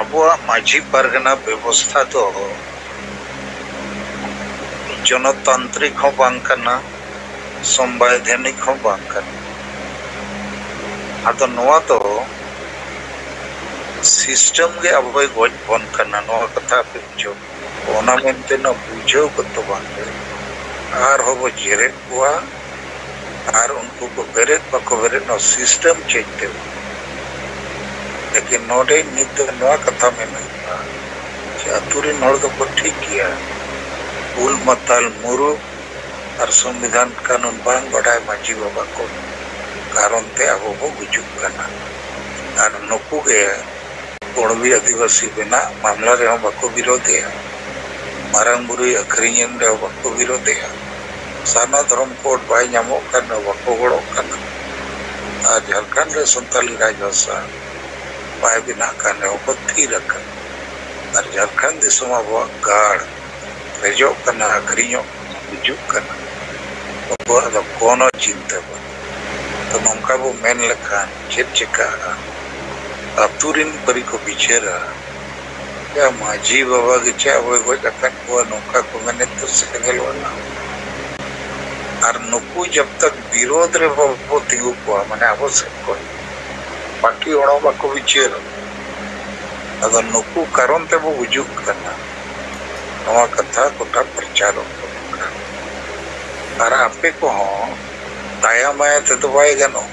आबुआ माझी परगना व्यवस्था तो जनतांत्रिक हो बांग करना संवैधानिक हो बांग करना आदो नोआ तो सिस्टम के अबुए गोज बन करना नोआ कथा पे बुझो ओना मेनते न बुझो कतो बांगे आर हो जेरेट बुआ आर उनको को बेरेट बको बेरेट नो सिस्टम चेंज दे लेकिन नोडे नित नोआ कथा में नहीं कि अतुरी नोड़ को ठीक किया उल मतल मुरु और संविधान कानून बांग बढ़ाए माझी बाबा को कारण ते अब वो गुजुक करना और नुकु के कोड़वी आदिवासी बिना मामला रे बको विरोध है मारंग बुरुई अखरियन रे बको विरोध है साना धर्म कोड बाय नामो करना बको गड़ो करना आज झारखंड रे संताली राजभाषा बाय बिना करने को थी रखा और झारखंड दिसमा वो गाड़ रेजो करना अखरियों गुजुक करना बको अदो कोनो चिंता बा तो नौका वो मेन लखान चेक चिका अतुरिन परी को बिछेरा क्या माझी बाबा के चा वो कोई लखान वो नौका को मैंने तो सेगल वाला और नुकु जब तक विरोध रे वो तिगु को माने आवश्यक कोई बाकी ओणो बाको बिछेरा अगर नुकु कारण ते वो गुजुक करना नवा कथा कोटा प्रचार और आपे को हो दाया माया ते तो बाय गनो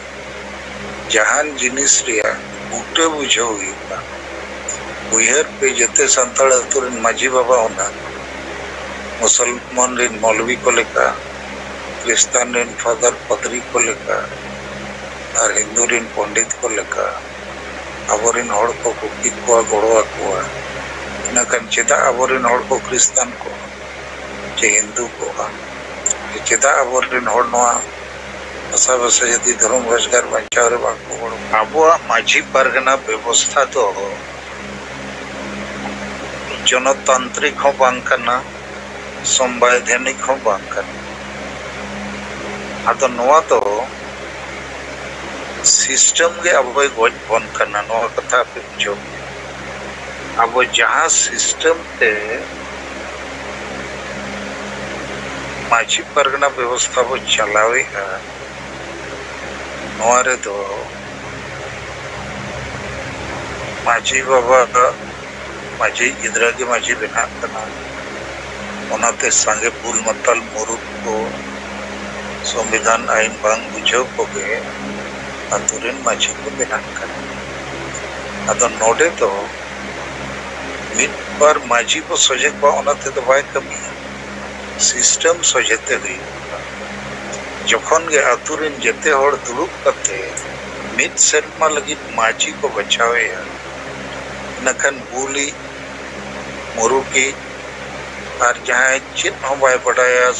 जहान जिनिस रिया उटे बुझो हुईता उहर पे जते संतल अतुरिन माझी बाबा होना मुसलमान रिन मौलवी को लेका क्रिस्तान रिन फादर पदरी को लेका और हिंदू रिन पंडित को लेका अबोरिन हड़ को कुकी को गोड़वा को इनकन चेदा अबोरिन हड़ को क्रिस्तान को चे हिंदू को चेदा अबोरिन हड़ नोआ असा बसा यदि धर्म रोजगार बचाव रे बाको बड़ो आबुआ माझी परगना व्यवस्था तो जनतांत्रिक हो बांग करना संवैधानिक हो बांग करना आदो नोआ तो सिस्टम के अबुए गोज बन करना नोआ कथा पे बुझो अब जहाँ सिस्टम ते माझी परगना व्यवस्था वो चलावे है नोआरे तो माझी बाबा माझी इधर के माझी बिना करना उन्होंने संगे पुल मतल मुरुक को संविधान आइन बांग बुझो को के अतुरिन माझी को बिना करना अदो नोडे तो मिट पर माझी को सोचे को उन्होंने तो बाय कमी सिस्टम सोचते हुई जखन के अतुरिन जते हड़ दुरुप करते मिट सेरमा लगी माझी को बचावे नखन बुली मुरुकी और जहाँ चिन्ह हो बाय बढ़ाया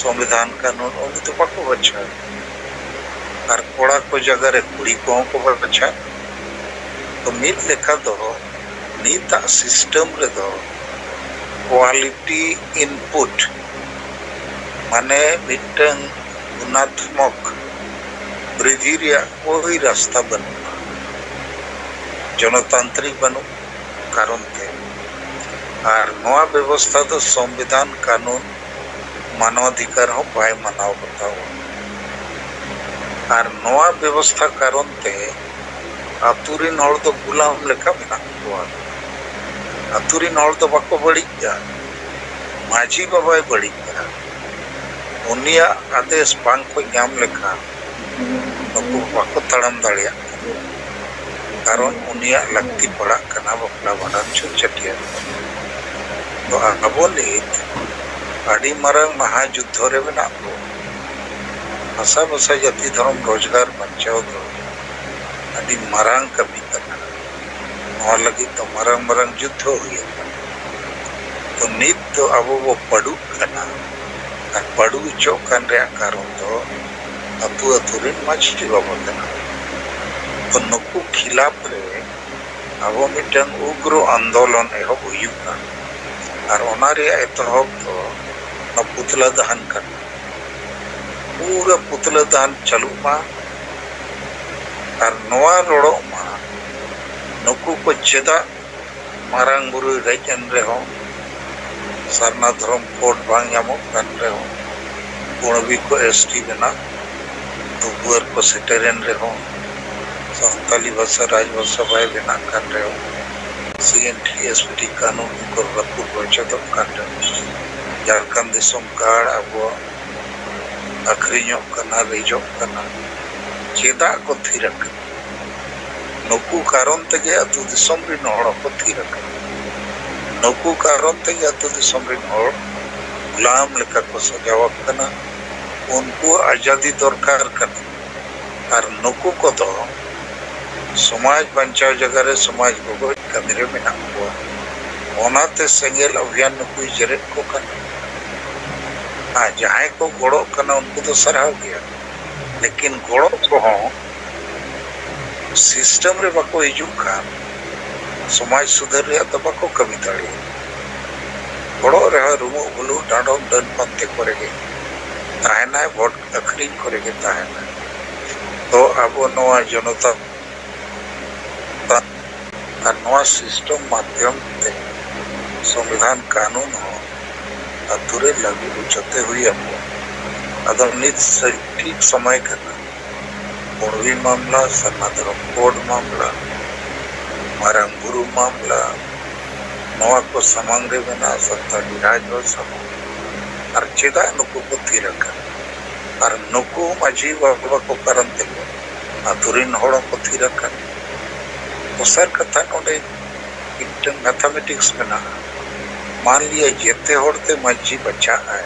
संविधान कानून उन्हें तो बाको बचा और कोड़ा को जगह रे कुड़ी को बचा तो मिट लेखा दो नीता सिस्टम रे दो क्वालिटी इनपुट माने मिटन गुणात्मक वृद्धि कोई रास्ता बनू जनतांत्रिक बनू कारण थे और नवा व्यवस्था तो संविधान कानून मानवाधिकार हो बाय मनाव बताओ और नवा व्यवस्था कारण थे अतुरिन हड़ तो गुलाम लेखा बना हुआ अतुरिन हड़ तो बाको बड़ी जा माझी बाबा बड़ी जा उनिया आदेश बांग को नाम लेखा नुकु बाको तड़म दाड़िया कारण उनिया लगती पड़ा कना बपला बड़ा छुट चटिया तो अबो नीत आड़ी मरंग महायुद्ध रे बना को हसा बसा जाति धर्म रोजगार बचाओ दो आड़ी मरंग कभी करना नवा लगी तो मरंग मरंग युद्ध हो गया तो नीत तो अब वो पड़ू करना और पड़ू चौकन रे कारण तो अतु अतुरिन माझी बाबा करना तो नुकु खिलाफ रे अब मिटन उग्र आंदोलन एहब हुयुका और ओना रे एतहब तो न पुतला दहन करना पूरा पुतला दहन चलू मा और नवा रोड़ो मा नुकु को चेदा marang buru rejan reho sarna dhrom code bang nyamok kan reho Kunabi ko ST bena tubuar ko seteren reho Santali bhasa raj bhasa bai bena kan reho CNT SPT kanun ko rapur bachadam kan reho Jharkhand disum card abo akhrinyok kana rejok kana cheda ko thirak nuku karon tege atu disum rin hor ko thirak nuku karon tege atu disum rin hor gulam leka ko sajawak kana unku azadi dorkar kana ar nuku ko to समाज बचाव जगह रे समाज को कमरे में ना हुआ ओनाते सेंगेल अभियान नुकु जरेट को kana हाँ जहाँ को गोड़ो करना उनको तो सराह गया लेकिन गोड़ो को सिस्टम रे बाको हिजू खान समाज सुधर रहा तो बाको कमी दाड़ी गोड़ो रहा रूमो बुलू डांडो डन पंते करेगे ताहना वोट अखरीन करेगे ताहना तो अब नवा जनता नवा सिस्टम माध्यम से संविधान कानून हो अधूरे लागू उचते हुई हमको अदनित ठीक समय करना कुणवी मामला सनातन कोड मामला मारंगुरु मामला नवा को समांगे बना सत्ताली राजवंश और चेदा नुकु को तीरक और नुकु मजी बाबा को करंते अधूरिन होड़ों को तीरक तो सर कथा नोडे मैथमेटिक्स में ना मान लिया जेते होड़ते मजी बच्चा है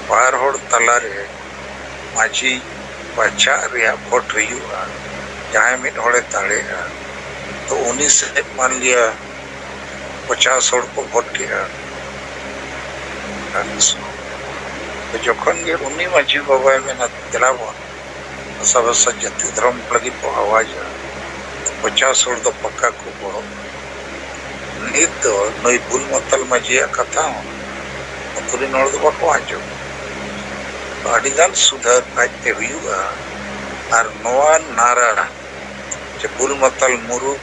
बार होड़ तला रे मजी बच्चा रे वोट रही जहाँ मिट होड़े ताड़े तो उन्हीं से मान लिया 50 होड़ को वोट किया तो जोखन के उन्हीं मजी बाबा में ना दिलावा सब सज्जती धर्म लगी को आवाज 50 होड़ तो पक्का को बोलो नित नई बुल मतल मजिया कथा तुरी नोड़ दो बको आजो अडिगान सुधार काजते हुआ और नवा नारा जे बुल मतल मुरु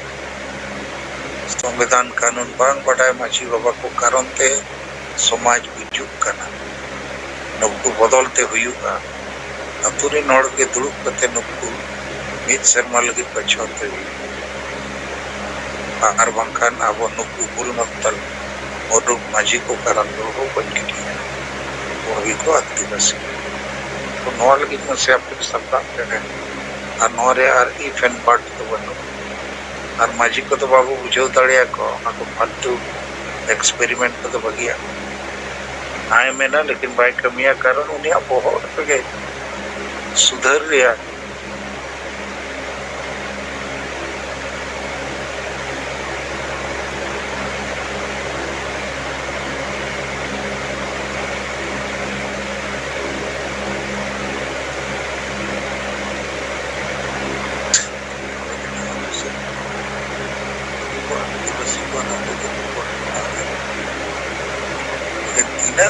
संविधान कानून बांग बडाय माजी बाबा को कारण ते समाज बिजुक कना नुकु बदलते हुआ अतुरी नोड़ के दुड़ुक कते नुकु मित शर्मा लगी पछोते हुई आर बंकान अब नुकु बुल मतल मुरुक माजी को कारण हो बन गया वो भी को आदिवासी तो नॉल की में से अपने सबका है और नोरे आर इफ एंड बट तो बनो और माजी को तो बाबू बुझो तड़िया को को फालतू एक्सपेरिमेंट को तो बगिया आए में ना लेकिन भाई कमियां कारण उन्हें बहुत के सुधर रिया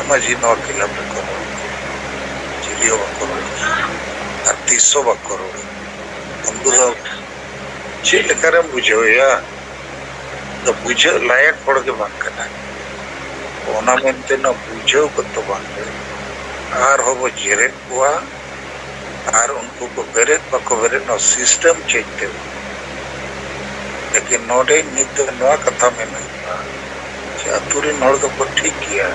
मजी 9 किलोमीटर चिलियो बकरो और 300 बकरो उनको तो चिल करम बुझो या तो बुझो लायक पड़ के बात करना ओना मेंते न बुझो को तो बात आर हो वो जेरे हुआ आर उनको को बेरेट पको बेरेट नो सिस्टम चेंज थे लेकिन नोडे नित नवा कथा में नहीं अतुरी नोड़ को ठीक किया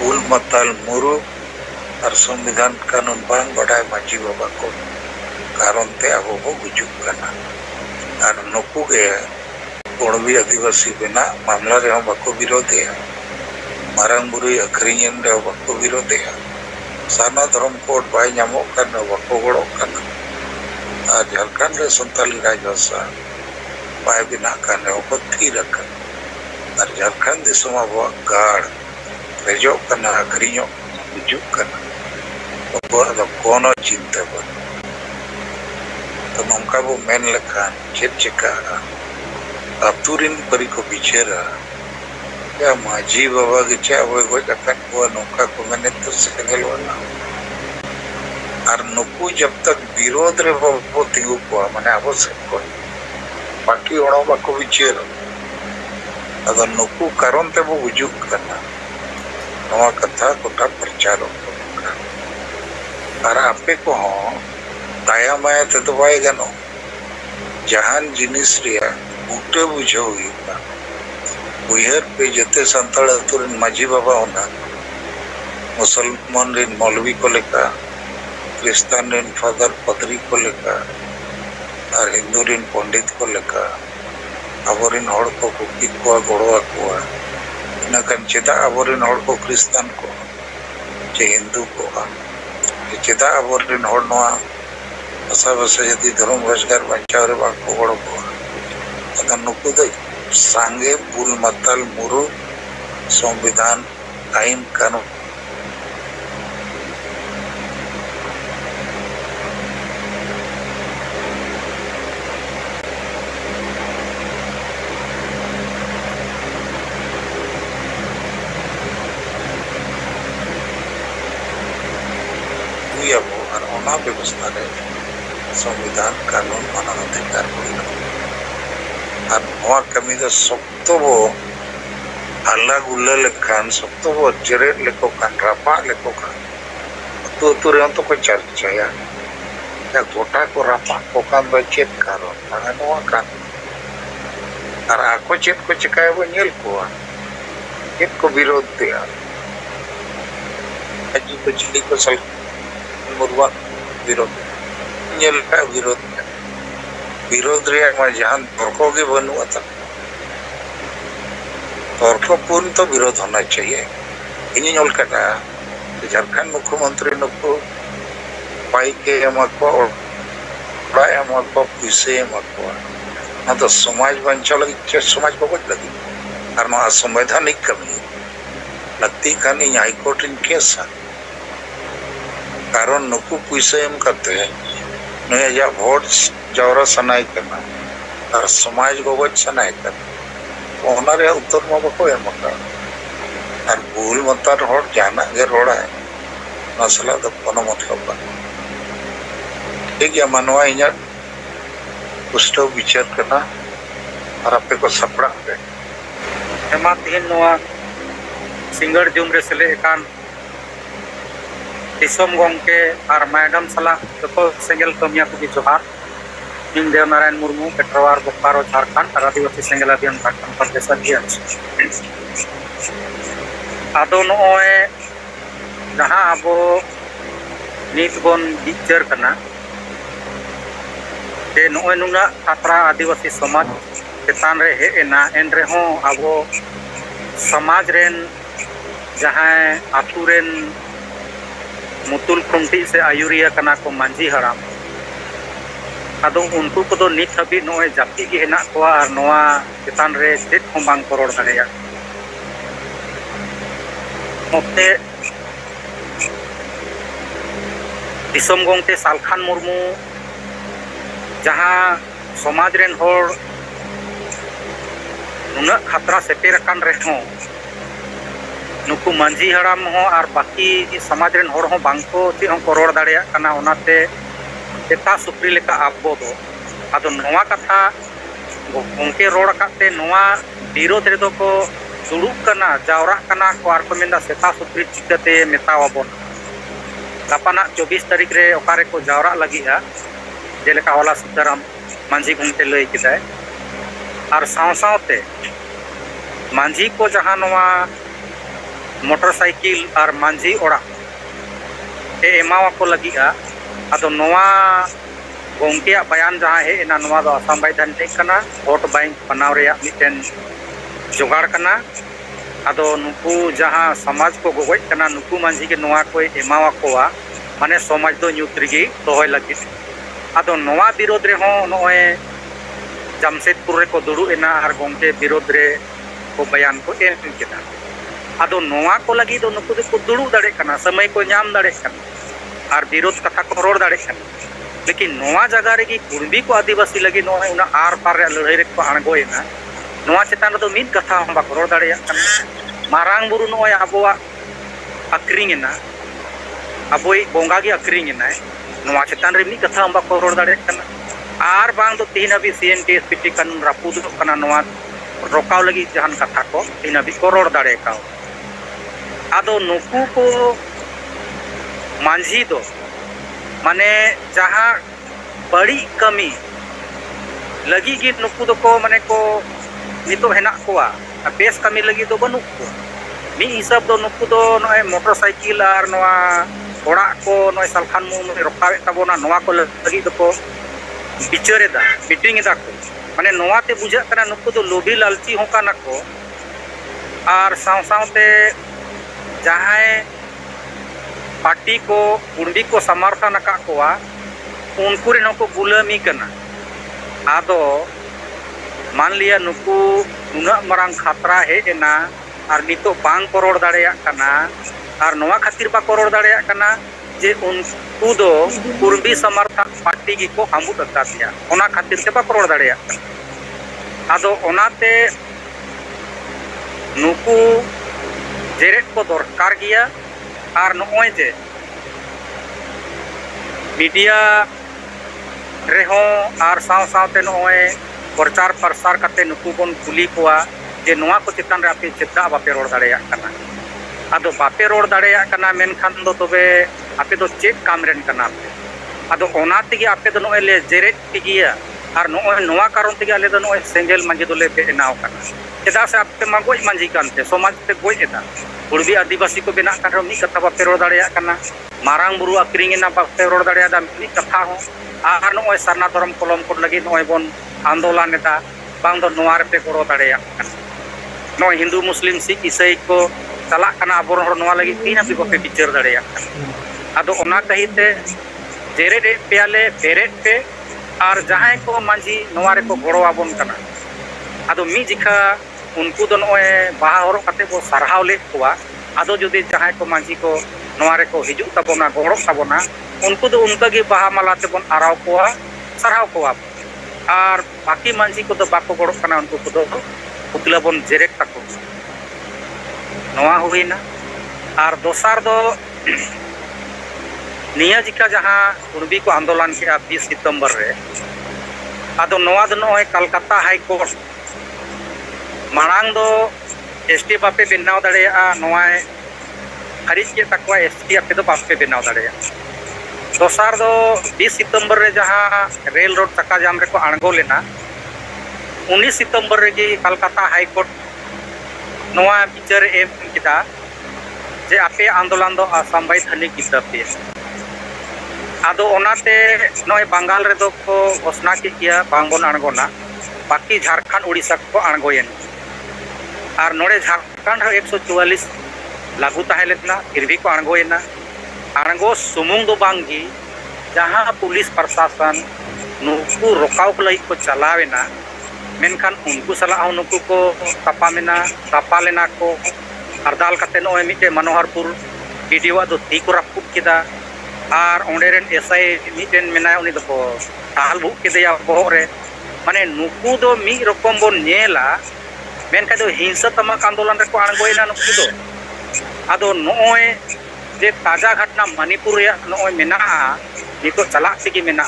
बुल मतल मुरु और संविधान कानून बांग बडाय माजी बाबा को कारण ते अब वो गुजुक करना और नुकु के कुणबी आदिवासी बिना मामला रे हम बको विरोधी है मारंग बुरुई अखरियन रे बको विरोधी है साना धर्म कोड बाय ᱧᱟᱢᱚᱜ करना बको गड़ो करना और झारखंड रे संताली राजभाषा बाय बिना करने वो थी रखा और झारखंड दिसम अब गाड़ रेजो करना अखरियों बुजुक करना तो कोनो चिंता बन तो नौका वो मेन लखान चेक चिका अतुरिन परी को बिचेरा क्या माजी बाबा के चा वो कथन हुआ नौका को मैंने तो सेंगल वाला और नुकु जब तक विरोध रे वो तिगु को माने आवश्यक को बाकी ओणो बाको बिचेरा ᱟᱫᱚ ᱱᱩᱠᱩ ᱠᱟᱨᱚᱱ ᱛᱮᱵᱚ ᱜᱩᱡᱩᱜ ᱠᱟᱱᱟ ᱱᱚᱣᱟ ᱠᱟᱛᱷᱟ ᱜᱚᱴᱟ ᱯᱨᱚᱪᱟᱨᱚᱜ ᱠᱟᱱᱟ ᱟᱨ ᱟᱯᱮ ᱠᱚᱦᱚᱸ ᱫᱟᱭᱟ ᱢᱟया ᱛᱮᱫᱚ ᱵᱟᱭ ᱜᱟᱱᱚᱜ ᱡᱟᱦᱟᱱ ᱡᱤᱱᱤᱥ ᱨᱮᱭᱟᱜ ᱵᱩᱴᱟᱹ ᱵᱩᱡᱷᱟᱹᱣ ᱦᱩᱭᱩᱜᱼᱟ उयहर पे जते संताल अतुरन माझी बाबा होना मुसलमान रिन मौलवी को लेका क्रिस्तान रिन फादर पदरी को लेका और हिंदू रिन पंडित को लेका अबोरिन हड़ को कुकी को गोड़वा को इनकन चेदा अबोरिन हड़ को क्रिस्तान को चे हिंदू को चेदा अबोरिन हड़ नवा भाषा भाषा यदि धर्म रोजगार बचाव रे बाको गोड़ को अदा नुकु दे सांगे बुल मतल मुरु संविधान आईन कानून व्यवस्था रे संविधान कानून मानव अधिकार और कमी दो सख्तो वो अलग उल्ले खान सख्तो वो जरे लेको खान रापा लेको खान तो रे तो कोई चर्चा या गोटा को रापा को खान बचेत कारो माने नोआ खान और आको चेत को चिकाय वो नील को चेत को विरोध दिया अजी को चिली को सल मुरवा विरोध नील का विरोध विरोध रे जहां तर्क के बनू तर्कपूर्ण तो विरोध होना चाहिए इन झारखंड मुख्यमंत्री नुकु पाइके पैसे तो समाज बंचा लगे समाज को गज लगे और संवैधानिक कमी लगती खान हाईकोर्ट इन केस कारण नुकु पैसे करते नया भोट जावरा सनाई करना और समाज को गज सनाई करना उत्तर में बाको और भूल मतार हर जाना गे रोड़ा है नसला तो कोनो मतलब ठीक है मानवा इन पुष्टो विचार करना और आपे को सपड़ा पे हेमा तीन नोआ सिंगर जुम रे सेले कान दिसोम गोंके और मैडम सला तो सेंगल कमिया को भी जोहार इन देवनारायण मुर्मू पेट्रोवार बोकारो झारखंड आदिवासी सेंगल अभियान झारखंड प्रदेश अध्यक्ष आदो नोए जहां अबो नीत बोन बिचार करना ते नोए नुना खातरा आदिवासी समाज चेतान रे हेना एन रेहो अबो समाज रेन जहां आतु रेन मुतुल खुंटी से आयुरिया कना को मांझी हराम आदो उनको को नित हबी नोए जाति के हेना को और नोआ चेतान रे चेत हो बांग को रोड दाड़ेया ओते दिसोम गोंते सालखान मुर्मू जहां समाज रेन होड़ नुना खतरा सेटेर कान रेहो नुकु मांझी हराम हो और बाकी समाज रेन होड़ हो बांग को चे हो को रोड दाड़ेया कना ओनाते एता सुप्री लेका आबो दो आदो नोआ कथा गोंके रोड काते नोआ विरोध रे दो को दुड़ुक कना जावरा कना को आर को मेंदा सेता सुप्री चिकते मेतावाबोन गापाना 24 तारीख रे ओकारे को जावरा लगिया जेलेका होला सीताराम मांझी घुमते लई किदाय और साव सावते मांझी को जहां नोआ मोटरसाइकिल और मांझी ओड़ा ए एमावा को लगिया आदो नोआ गोंके बयान जहां है इना नोआ दो असंवैधानिक कना वोट बैंक बनाव रे मिटेन जोगाड़ कना आदो नुकु जहां समाज को गोगज कना नुकु मांझी के नोआ को एमावा कोआ माने समाज दो न्यूट्रिगी दोहय लगी आदो नोआ विरोध रे हो नोए जमशेदपुर रे को दुड़ु एना और गोंके विरोध रे को बयान को एम केदा आदो नोआ को लगी दो नुकु को दुड़ु दाड़े कना समय को नाम दाड़े कना और विरोध कथा को रोड दाड़े कना लेकिन नोआ जगह रे की कुर्बी को आदिवासी लगी नोए उना आर पार रे लड़ाई रे को अणगोयना नोआ चेतान तो मिद कथा हम बाको रोड दाड़े कना मारांग बुरु नोए आबोआ अक्रिंगना अबोई बोंगा की अक्रिंगना नोआ चेतान रे मिद कथा हम बाको रोड दाड़े कना आर बांग तो तीन अभी सीएन के एसपीटी कानून रापुद कना नोआ रोकाव लगी जहान कथा को इन अभी को रोड दाड़े का आदो नुकु को मांझी दो माने जहाँ बड़ी कमी लगी गी नुकु दो को माने को नितो हेना कोआ बेस कमी लगी दो बनुक को मी हिसाब दो नुकु दो नय मोटरसाइकिल आर नवा ओड़ा को नय सलखान मु रोकावे ताबोना नवा को लगी दो को बिचारे दा मीटिंग दा को माने नवा ते बुझा कना नुकु दो लोभी लालची हो काना को आर साव सावते जहां पार्टी को कुंडी को समर्थन का कोआ उनको रे नको गुलामी कना आदो मान लिया नुकु नुना मरांग खतरा है एना और नितो बांग करोड़ दाड़ेया कना और नवा खातिर बा करोड़ दाड़ेया कना जे उनको दो कुर्बी समर्थन पार्टी की को हमु दत्ता दिया ओना खातिर से बा करोड़ दाड़ेया आदो ओनाते नुकु जेरेट को दरकार गया और नॉय जे मीडिया रेहो और साव सावते नॉय प्रचार प्रसार करते नुकु बन कुली कोआ जे नोआ को चितान रे आपे चिता बापे रोड दाड़ेया कना आदो बापे रोड दाड़ेया कना मेनखान दो तबे आपे दो चेक काम रेन कना आदो ओना तिगे आपे दो नॉय ले जेरेट तिगिया और नॉय नोआ कारण तिगे आले दो नॉय सेंगेल मांझी दोले बेनाव कना चेदा से आपे मा गोज मांझी कानते समाज पे गोज एदा कुर्बी आदिवासी को बेना कर मी कथा बापे रोड दाड़ेया कना मारांग बुरु अक्रिंगेना बापे रोड दाड़ेया दा मी कथा हो आर नॉय सरना धर्म कलम को लगी नॉय बन आंदोलन एदा बांग दो नोआ रे पे गड़ो दाड़ेया नॉय हिंदू मुस्लिम सिख ईसाई को चला कना अबोर हर नोआ लगी तीन अभी बापे बिचार दाड़ेया आदो ओना कहिते जेरे दे पेयाले बेरेट पे और जहां को मांझी नोआ रे को गड़ो आबोन कना आदो मी जिखा उनको दो नॉय बाहा हरो कते बो सरहाव ले कोआ आदो जुदी जहां को मांझी को नोआ रे को हिजु तबोना गड़ो तबोना उनको दो उनका गी बाहा माला ते बोन आराव कोआ सरहाव कोआ और बाकी मांझी को तो बाको गड़ो कना उनको को दो पुतला बोन जेरेक तको नोआ हुईना और दोसार दो निया जिका जहां कुर्बी को आंदोलन के 20 सितंबर रे आदो नोआ दो नॉय कलकत्ता हाई कोर्ट मांग दो एसटी बापे बेनाव दाड़ेया नोआ खरीज के तकवा एसटी आपे दो बापे बेनाव दाड़ेया दोसार दो 20 सितंबर रे जहां रेल रोड चक्का जाम रे को आणगो लेना 19 सितंबर रे कलकत्ता हाई कोर्ट नोआ विचार एम किदा जे आपे आंदोलन दो असंवैधानिक किताबे आदो ओनाते नोय बंगाल रे दो को घोषणा की किया बांगबोन आणगोना बाकी झारखंड उड़ीसा को आणगोयन और नोड़े झारखंड 144 लागू तहलेना फिर भी को आणगोयना आणगो सुमुंग दो बांगी जहां पुलिस प्रशासन नुकु रोकाव को लई को चलावेना मेनखान उनको सलाह नुकु को तपा लेना को हरदाल कते नोय मिटे मनोहरपुर वीडियो दो ती को रपुक किदा और ओंडेरेन एसआई मिटेन मेना उनी दो ताल भुक केदेया बोहरे माने नुकु दो मी रकम बोन नेला मेनखा दो हिंसात्मक आंदोलन रे को आणगोयना नुकु दो आदो नोय जे ताजा घटना मणिपुर रे नोय मेना नितो चला सिगी मेना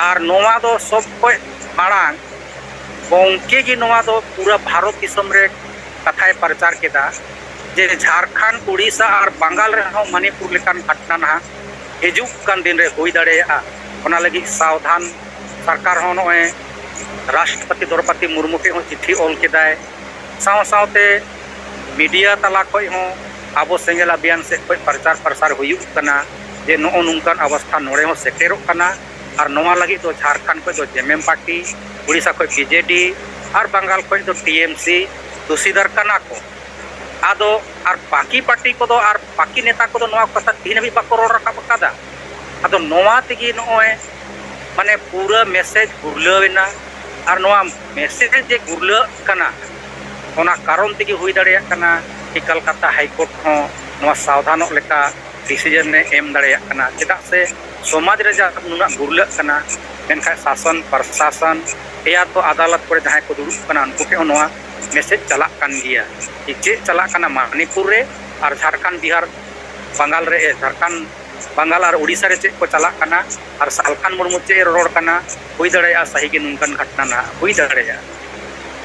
और नोवा दो सब को मांग गोंके की नोवा दो पूरा भारत दिसम रे कथाय प्रचार केदा जे झारखंड उड़ीसा और बंगाल रे हो मणिपुर लेकान घटना ना हिजुक कान दिन रे होई दाड़ेया ओना लगी सावधान सरकार हो नोय राष्ट्रपति द्रौपदी मुर्मू के हो चिट्ठी ओल केदाय साव सावते मीडिया तला कोई हो आबो सेंगेल अभियान से कोई प्रचार प्रसार हुई कना जे नो नुंकान अवस्था नोड़े हो सेटेरो कना और नोआ लगी तो झारखंड को दो जेएमएम पार्टी उड़ीसा को बीजेडी और बंगाल को दो टीएमसी दोषीदार कना को आदो और बाकी पार्टी को दो और बाकी नेता को दो नोआ कथा तीन भी बाको रोड रखा बकादा आदो नोआ तिगी नोय माने पूरा मैसेज गुरलावेना और नोआ मैसेज जे गुरला कना ओना कारण तिगी हुई दाड़ेया कना कि कलकत्ता हाई कोर्ट हो नोआ सावधानों लेका डिसीजन ने एम दाड़ेया कना चेदा से समाज रे जा नुना गुरला कना मेनखा शासन प्रशासन या तो अदालत पर जहां को दुरुप कना उनको के नोआ मैसेज चला कान गया कि चे चला कना मणिपुर रे और झारखंड बिहार बंगाल रे झारखंड बंगाल और उड़ीसा रे चे को चला कना और सालखान मुर्मू चे रोड कना हुई दाड़ेया सही के नुनकन घटना ना हुई दाड़ेया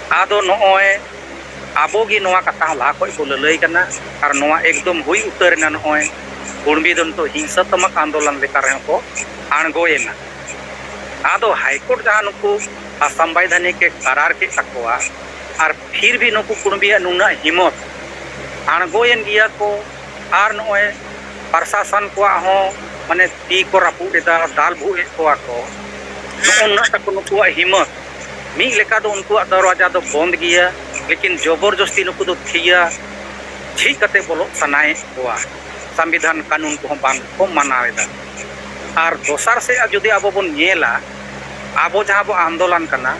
ado noy abo gi noa kata la ko ko lelei kana ar noa ekdom hui utar na noy kurbi don to hingsaत्मक आंदोलन लेकर को आणगोयना आदो हाईकोर्ट जहां नुकु असंवैधानिक के करार के तकवा और फिर भी नुकु कुर्बिया नुना हिम्मत आणगोयन गिया को आर नोय प्रशासन को हो माने ती को रापुदा दाल भुए को नुना तक नुकु हिम्मत मी लेका दो उनको दरवाजा दो बंद गया लेकिन जबरदस्ती नुकु दो थिया झी कते बोलो सनाए हुआ संविधान कानून को बांग को मानावेदा और दोसर से जुदी अब बन नेला आबो जहां बो आंदोलन करना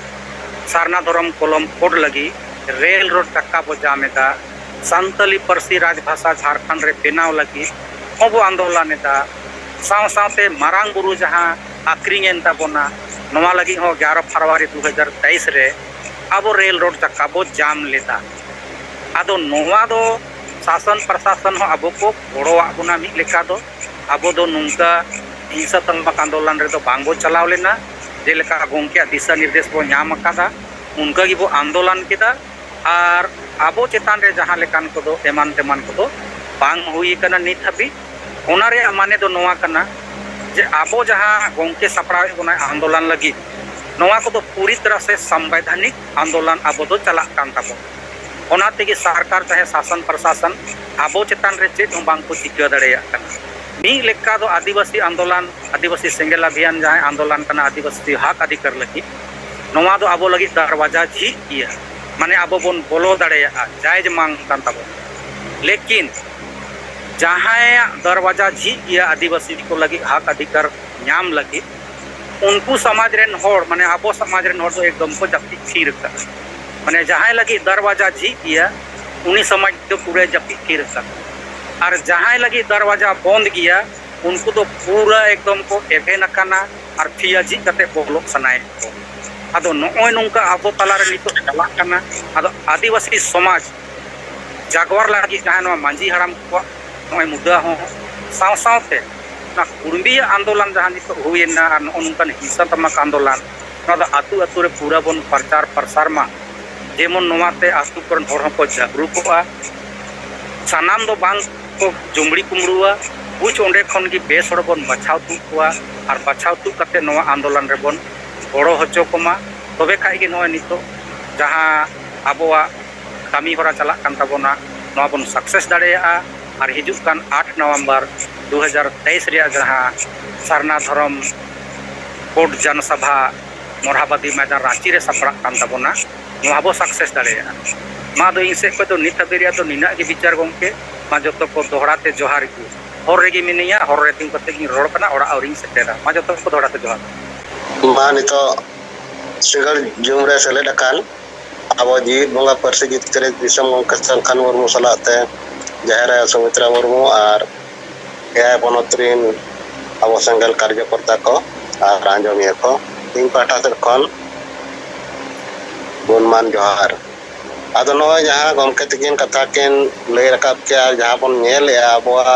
सारना धर्म कलम कोड लगी रेल रोड टक्का बो जामेदा संतली परसी राजभाषा झारखंड रे बेनाव लगी अब आंदोलन एदा साव सावते मारांग बुरु जहां आक्रिंगेन ताबोना नवा लगी हो 11 फरवरी 2023 रे अब रेल रोड टक्का बो जाम लेदा आदो नोवा दो शासन प्रशासन हो अब को गोड़ो आबुना मी लेका दो अब दो नुंका हिंसात्मक आंदोलन रे तो बांगो चलाव लेना जेलेका गोंके दिशा निर्देश बो नाम अकादा उनका गी बो आंदोलन केदा और आबो चेतान रे जहां लेकान को दो एमान तेमान को दो बांग हुई कना नित हबी ओना रे माने दो नोवा कना जे आबो जहां गोंके सपड़ा बोना आंदोलन लगी नोवा को दो पूरी तरह से संवैधानिक आंदोलन आबो दो चला कान ताबो ओना तेगी सरकार चाहे शासन प्रशासन आबो चेतान रे चेत हम बांग को चिका दड़ेया कना मी लेका दो आदिवासी आंदोलन आदिवासी सेंगेल अभियान जहां आंदोलन कना आदिवासी हक अधिकार लगी नोवा दो आबो लगी दरवाजा झी किया माने आबो बन बोलो दड़ेया जायज मांग कान ताबो लेकिन जहां दरवाजा झी किया आदिवासी को लगी हक अधिकार नाम लगी उनको समाज रेन होड़ माने आबो समाज रेन होड़ तो एकदम को जप्ती खीर का माने जहां लगी दरवाजा झी किया उन्हीं समाज तो पूरे जप्ती खीर का और जहां लगी दरवाजा बंद किया उनको तो पूरा एकदम को एवेन काना और फिया जी कते बोलो सनाए आदो नोय नुंका आबो तला रे नितो चला काना आदो आदिवासी समाज जागवार लगी जहां नो मांझी हराम को नोय मुद्दा हो साव सावते ना कुर्मी आंदोलन जहां नितो हुएना और नुंकन हिंसात्मक आंदोलन ना दो आतु आतु रे पूरा बन प्रचार प्रसार मा जेमन नोवाते आतु करन होर को जागरूकआ सानाम दो बांग को जुमड़ी कुमरुआ बुझ ओंडे खन की बेस हड़ बन बछाव तुकुआ और बछाव तु कते नोवा आंदोलन रे बन गोड़ो होचो कोमा तबे खाइ गे नोय नितो जहां आबोआ कामी होरा चला कान ताबोना नोवा बन सक्सेस दाड़ेया और हिजुक कान 8 नवंबर 2023 रे जहां सरना धर्म कोर्ट जनसभा मोरहाबादी मैदान रांची रे सपड़ा कान ताबोना नोवा बो सक्सेस दाड़ेया मा दो इनसे को तो नित बेरिया तो निना के विचार गोंके मा जतो को दोहराते जोहार की हर रेगी मिनिया हर रेटिंग कते की रोड कना ओड़ा औरिंग सेटेरा मा जतो को दोहराते जोहार मा नितो सिंगल जुमरे सेले डकान अब जीत बंगा परसे जीत करे दिसम गंकस्थल खान मुर्मू सलाते जहरा सुमित्रा मुर्मू और एआई बनोत्रीन अब संगल कार्यकर्ता को और आंजमिया को तीन पाटा से खन गुणमान जोहार आदो नोय जहां गमके तकिन कथा केन लय रकाब के जहां बन नेल आबोआ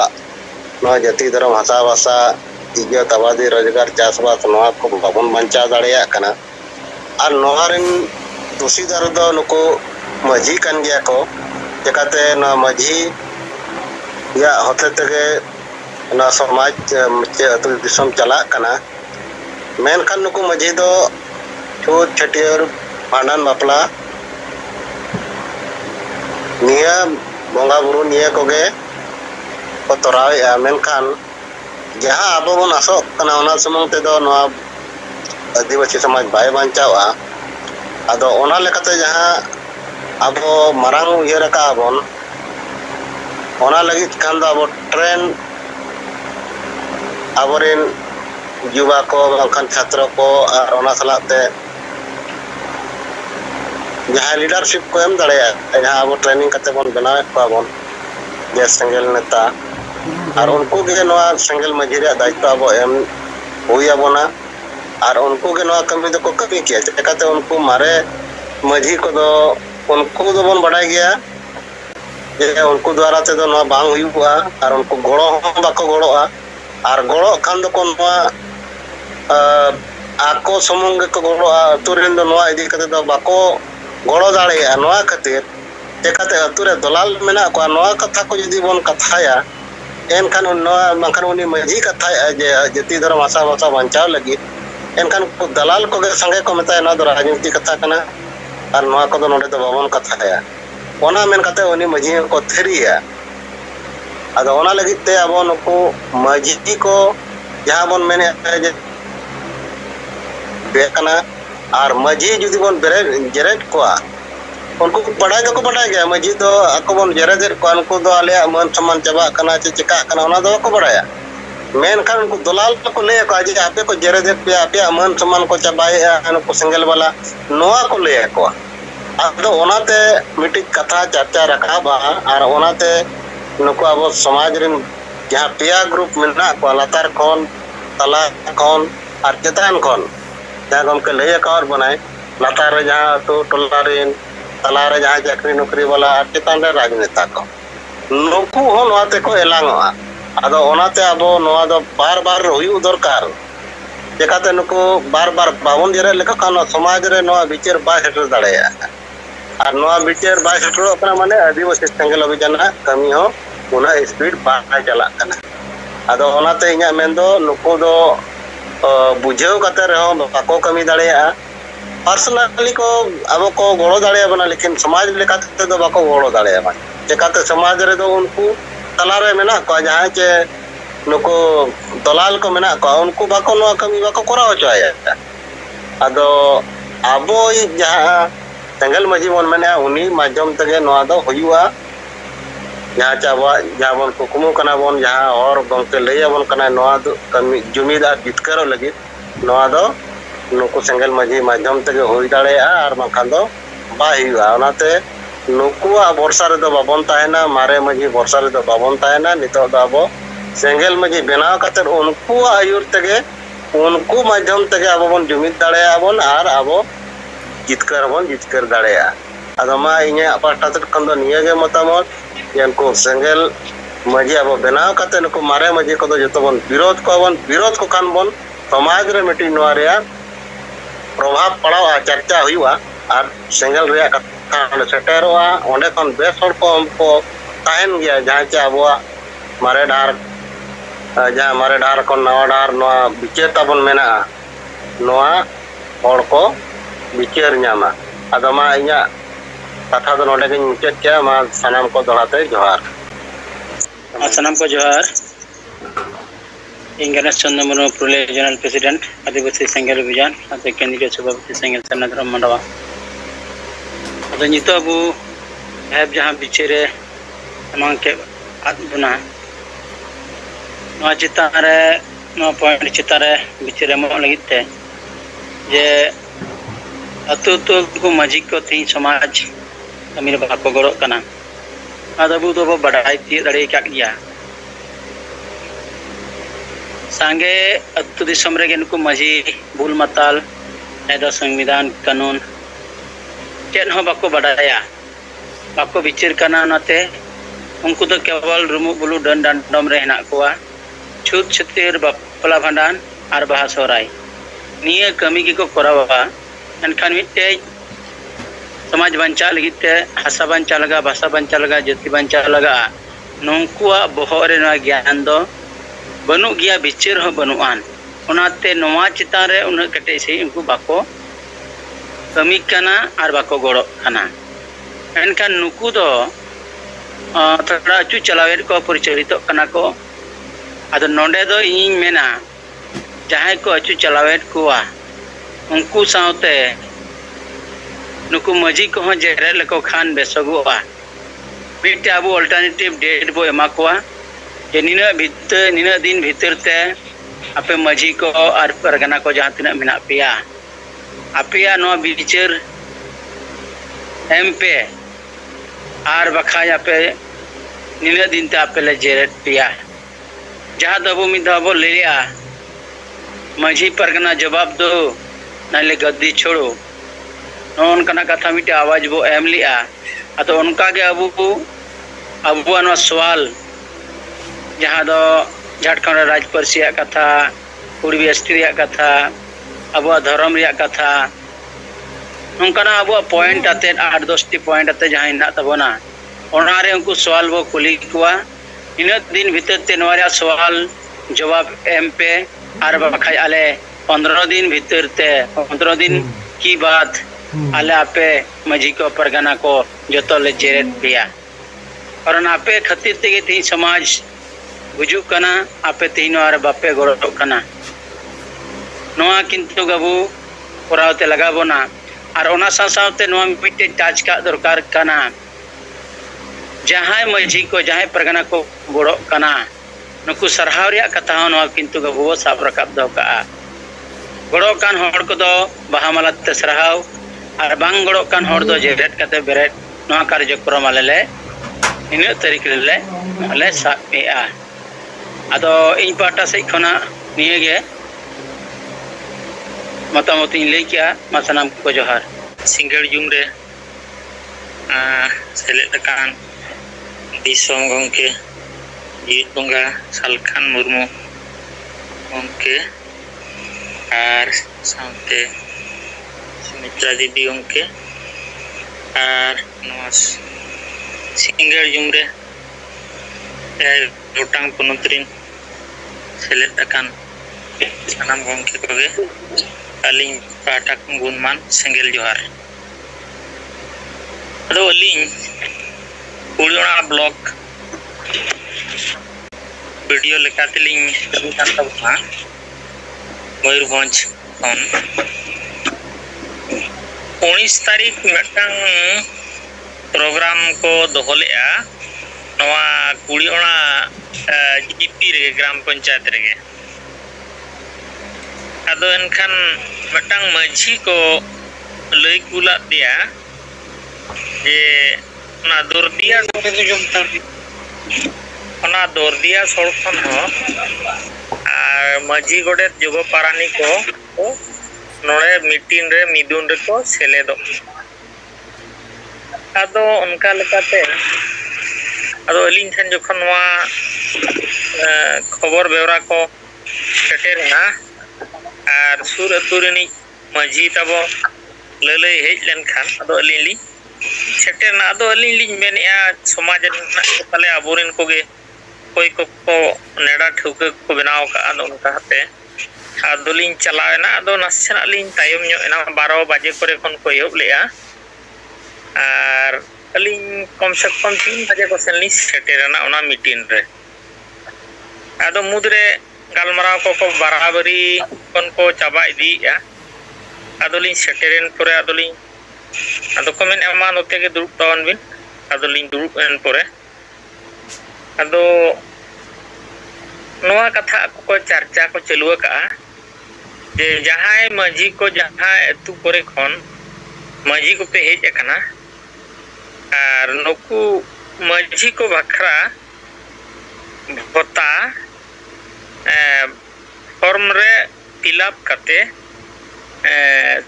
नोय जाति धर्म भाषा भाषा इज्जत आबादी रोजगार चासबास नोआ को बाबन बंचा दाड़िया कना और नोहारिन दोषीदार दो नुको मझी कान गया को जकाते न मझी या होते तके न समाज चे अतु दिसम चला कना मेनखान नुको मझी दो छूट छटियर भांडन बापला निया बंगा बुरु निया कोगे को तोराया मेनखान जहां अब बन आसो कना ओना समंग ते दो नोआ आदिवासी समाज बाय बांचावा आदो ओना लेकाते जहां अब मारांग उयहर का बन ओना लगी खान दो अब ट्रेन अबरिन युवा को बंखान छात्र को और ओना सलाते जहां लीडरशिप को एम दाड़े जहां अब ट्रेनिंग करते बन बनावे को बन जे संगेल नेता और उनको के नोआ संगेल मझिरिया दायित्व अब एम हुया बना और उनको के नोआ कमी दो को कमी किया चकाते उनको मारे मझी को दो उनको दो बन बढ़ाई गया जे उनको द्वारा ते दो नोआ बांग हुआ और उनको गोड़ो बाको गोड़ोआ और गोड़ो खान दो को नोआ आको समूंग को गोड़ोआ तुरिन दो नोआ इदी कते दो बाको goro daᱲᱮᱭᱟᱜᱼᱟ ᱱᱚᱣᱟ ᱠᱷᱟᱹᱛᱤᱨ ᱪᱮᱠᱟᱛᱮ ᱟᱹᱛᱩ ᱨᱮ ᱫᱚᱞᱟᱞ ᱢᱮᱱᱟᱜ ᱠᱚᱣᱟ ᱱᱚᱣᱟ ᱠᱟᱛᱷᱟ ᱠᱚ ᱡᱩᱫᱤ ᱵᱚᱱ ᱠᱟᱛᱷᱟᱭᱟ एनखान बंखान उनी मजी कथा जाति धर्म आशा भाषा बचाव लगी एनखान दलाल को संगे को मेता राजनीति कथा कना और नोआ को नोडे दो बाबन कथाया ओना मेन कते उनी मजी को थेरिया अदो ओना लगी ते अब नुको मजी को जहां बन मेने जे बेकना और मजी जुदी बन बेरे जेरेट कोआ उनको बड़ा गया मजी तो ako bon jerejer ko उनको दो आले मन सम्मान चबा कना चिका कना ओना दो को बड़ाया मेन खान उनको दलाल को ले को आज आपे को जेरेjer पे आपे मन सम्मान को चबाए उनको सिंगल वाला नोआ को ले को आदो ओनाते मिटी कथा चर्चा रखा बा और ओनाते नुको अब समाज रिन जहां पिया ग्रुप मेना को लातार कोन तला कोन और चेतान कोन जहां गम के ले का और बनाए लातार जहां तो टोला रिन तलारे जहां चाकरी नौकरी वाला चेतान राजनेता को नुकू हो नोते को एलांगोआ आदो ओनाते अब नोआ दो बार बार हुयु दरकार जेकाते नुकू बार बार बावन जेरे लेका कानो समाज रे नोआ विचार बा हेटर दाड़ेया और नोआ विचार बा हेटर कना माने आदिवासी संगल अभियान कमी हो उना स्पीड बा चला कना आदो ओनाते इኛ मेंदो नुकू दो बुझेव कते रहो बाको कमी दाड़ेया पर्सनली को अब को गोड़ो दाड़े बना लेकिन समाज लेकाते दो बाको गोड़ो दाड़े बना जेकाते समाज रे दो उनको तलारे मेना को जहां चे नुको दलाल को मेना को उनको बाको नो कमी बाको कराव चाया अदो आबो जहां सेंगल मजी मन मेना उनी माध्यम तगे नो दो हुयुआ जहां चाबा जहां बन कुकुमु कना बन जहां और गंके लैया बन कना नो दो कमी जुमीदार जितकरो लगी नो दो नुकु सेंगल मजी माध्यम तगे होई दाड़ेया और माखान दो बाहिवा ओनाते नुकुआ वर्षा रे दो बाबन ताहेना मारे मजी वर्षा रे दो बाबन ताहेना नितो दो आबो सेंगल मजी बनाव कते उनको आयुर तगे उनको माध्यम तगे आबो बन जुमिद दाड़ेया बन और आबो जितकर दाड़ेया आदो मा इnya पाटा तक कंदो नियगे मतामत यानको सेंगल मजी आबो बनाव कते नुको मारे मजी को दो जतो बन विरोध को कान बन समाज रे मिटी नोआरिया प्रभाव पड़ा चर्चा हुआ और सेंगल रे कथा सेटेरोआ ओंडे खन बेस हर को हमको ताहन गया जहां चे अब मारे डार जहां मारे डार को नवा डार नवा विचेता बन मेना नवा और को विचार न्यामा अदमा इnya कथा दो नोडे के मुचेत क्या मा सनाम को दोड़ाते जोहार सनाम को जोहार गणेश चंद्र मुर्मू पुरुलिया रीजनल प्रेसिडेंट आदिवासी सेंगल अभियान कैंडिडेट सभापति सेंगल सरनाधरम मंडवा अदो नितो अबू हैब जहां बिचेरे तमाम के आदबना नवा चितारे नवा पॉइंट चितारे बिचेरे मो लगिते जे अतु तो को मजी को थी समाज अमीर बाको गड़ो कना अदो अबू तो बड़ाई ती दड़े का गया सांगे अतु दिसम रे नुकु मजी बुल मताल एदा संविधान कानून चेन हो बाको बड़ाया बाको विचार कना नाते उनको तो केवल रुमु बुलु डंडम रे हेना कोआ छुत छतिर बापला भांडान और बाहा सोराय निये कमी की को करावा एनखान मिटे समाज बंचा लगिते हासा बंचा लगा भाषा बंचा लगा जाति बंचा लगा नोंकुआ बहरे ना ज्ञान दो बनु गया विचार हो बनुआन ओनाते नोआ चितान रे उन कटे से उनको बाको कमी कना और बाको गड़ो कना एनखान नुकु दो थोड़ा अचु चलावे को परिचालित कना को आदो नोंडे दो इन मेना जहां को अचु चलावे कोआ उनको साउते नुकु मजी को जेरे लको खान बेसगुआ मिटे अबो अल्टरनेटिव डेट बो एमा कोआ जे निना दिन भीतर ते आपे मजी को और परगना को जहां तिना मेना पिया आपिया नो विचार एमपे और बखाय आपे निना दिन ते आपे ले जेरेट पिया जहां दबो मि दबो ले लिया मजी परगना जवाब दो नाले गद्दी छोड़ो नोन कना कथा मिटे आवाज बो एम लिया अतो उनका के अबू नो सवाल जहाँ दो झारखंड राजपार्सी कथा कुड़ी एसटी कथा अब धर्म कथा नौकाना अब पॉइंट आते 8-10 पॉइंट आते जहाँ हिना तबना ओनारे उनको सवाल वो कुली कुआ इन दिन भीतर ते नवारे सवाल जवाब एम पे आर बखाई आले 15 दिन भीतर ते 15 दिन की बात आले आपे मजी को परगना को जो ले जेरेत पिया और आपे खतिर ते थी समाज गुजु कना आपे तीन और बापे गोड़ कना नोआ किंतु गबू कोरावते लगाबोना और ओना साथ मिट्टे टाच का दरकार कना जहाँ मजी को जहाँ परगना को गोड़ो कना नुकु सरहाव रिया कथा हो किंतु गबू साब रकाब दो का गोड़ो कान होड़ को दो बहामाला ते सरहाव और बांग गोड़ो कान होड़ दो जेरेट कते बेरेट नोआ कार्यक्रम आले इन तारीख ले आले साबेआ अदो इन पाटा से खना निये गे मतामत इन लई किया मासनाम को जोहार सिंगल जुमरे सेलेद कान दिसोम गंके जीत बंगा सालखान मुर्मू गंके और सामते सुमित्रा दीदी गंके और नवास सिंगल जुमरे गोटांग पुनतरिन सेलेद कान सानाम गंके कोगे अलिंग पाटा गुणमान सेंगेल जोहार अदो अलिंग कुड़ियोना ब्लॉग वीडियो लेकातेलिंग कमी कान तबना मयूरभंज खन 19 तारीख मिटांग प्रोग्राम को दोहलेआ नवा कुड़ियोना जीपी रे ग्राम पंचायत रे अदो एनखान मिटांग मझी को लई कुला दिया जे ना दुर्दिया ओना दुर्दिया सड़खन हो और मझी गोडे जुगो पारानी को नोड़े मीटिंग रे मिदुन रे को सेलेदो अदो उनका लेकाते अदो अलिंग ठन जखन नवा खबर बेवरा को सेटेरना और सुर अतुरनी मझी तबो ललई हेज लेनखान अदो अलिंग सेटेरना अदो अलिंग मेनेआ समाज तले आबोरिन कोगे कोई को नेड़ा ठुके को बनाव का अदो उनका हते अदोलिंग चलावेना अदो नासेना लिंग तायम न्यो एना 12 बजे करे खन को एहब लेआ और अलिंग कम से कम 3 बजे को सेनली सेटेरना ओना मीटिंग रे अदो मुदरे गालमराव को बराबरी कन को चाबा इदिया अदोलिंग सेटेरन पुरे अदोलिंग अदो को मेन एमा नोते के दुरुप तवन बिन अदोलिंग दुरुप एन पुरे अदो नोआ कथा को चर्चा को चलुआ का जे जहां मझी को जहां एतु करे खन मझी को पे हेज एकना और नुकु मझी को बखरा भत्ता फॉर्म रे फिलअप करते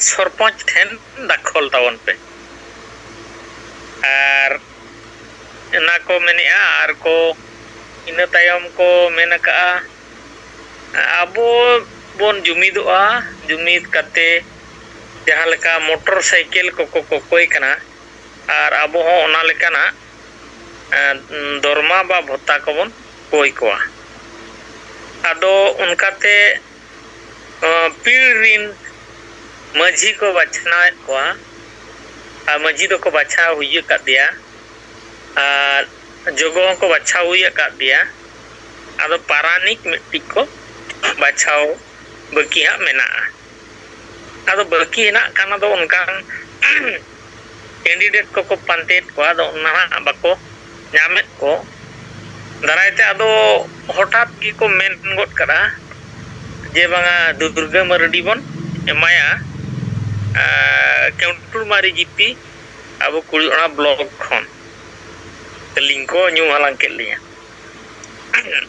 सरपंच ठेन दाखल तावन पे और ना को मेनेआ और को इन तायम को मेनका अबो बोन जुमिदोआ जुमिद करते जहां लेका मोटरसाइकिल को कोई कना और अबो हो ओना लेकाना दरमा बा भत्ता को बोन कोई कोआ अदो उनकाते पीरिन मझी को बचना कोआ और मझी दो को बचा हुई कर दिया और जोगों को बचा हुई कर दिया अदो पारानिक मिट्टी को बचाओ बकिया मेना अदो बकी ना काना दो उनका कैंडिडेट को पंतेट को अदो ना बको ᱧᱟᱢᱮᱫ को दारायते अदो हठात की को मेन गोट करा जे बांगा दुर्गा मरडी बन एमाया केउंटुमारी जीपी अब कुड़ीओना ब्लॉक खन लिंक को न्यू हलांग के लिया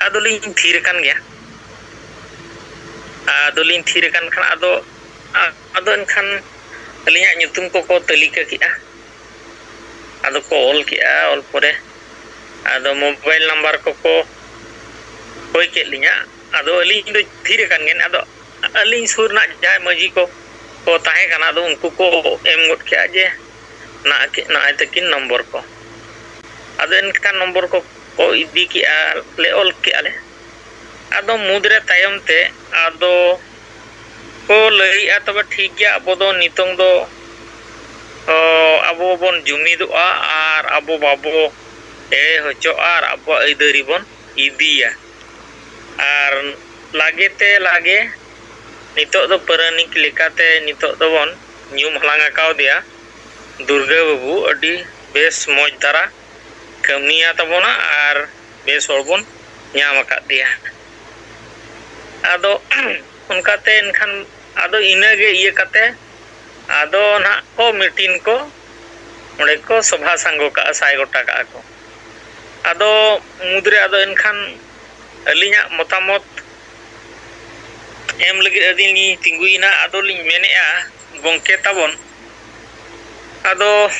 अदो लिंग थीर कान गया अदो लिंग थीर कान खान अदो एनखान अलिया ᱧᱩᱛᱩᱢ को तलिका किया अदो को ऑल किया ऑल परे अदो मोबाइल नंबर को कोई के लिया अदो अलिंग दो थीर कान गेन अदो अलिंग सुर ना जाय मजी को ko tahe kana do unku ko em got kya je na takin nombor ko ado enkan nombor ko idi ki le ol ki ale ado mudre tayom te ado ko lei ataba ठीक gya abo do nitong do abo bon jumidoa ar abo babo hocho ar abo aidari bon idiya ar lage te lage nitok do paranik lekate nitok do bon nyum halang akau dia Durga babu adi bes moj dara kamiya tabona ar bes orbon nyam akat dia ado unkate enkan ado inage iye kate ado na ko meeting ko onde ko sabha sango ka sai gota ka ko ado mudre ado enkan alinya motamot em lagi adin ni tingguina ado lin menea gongke tabon ado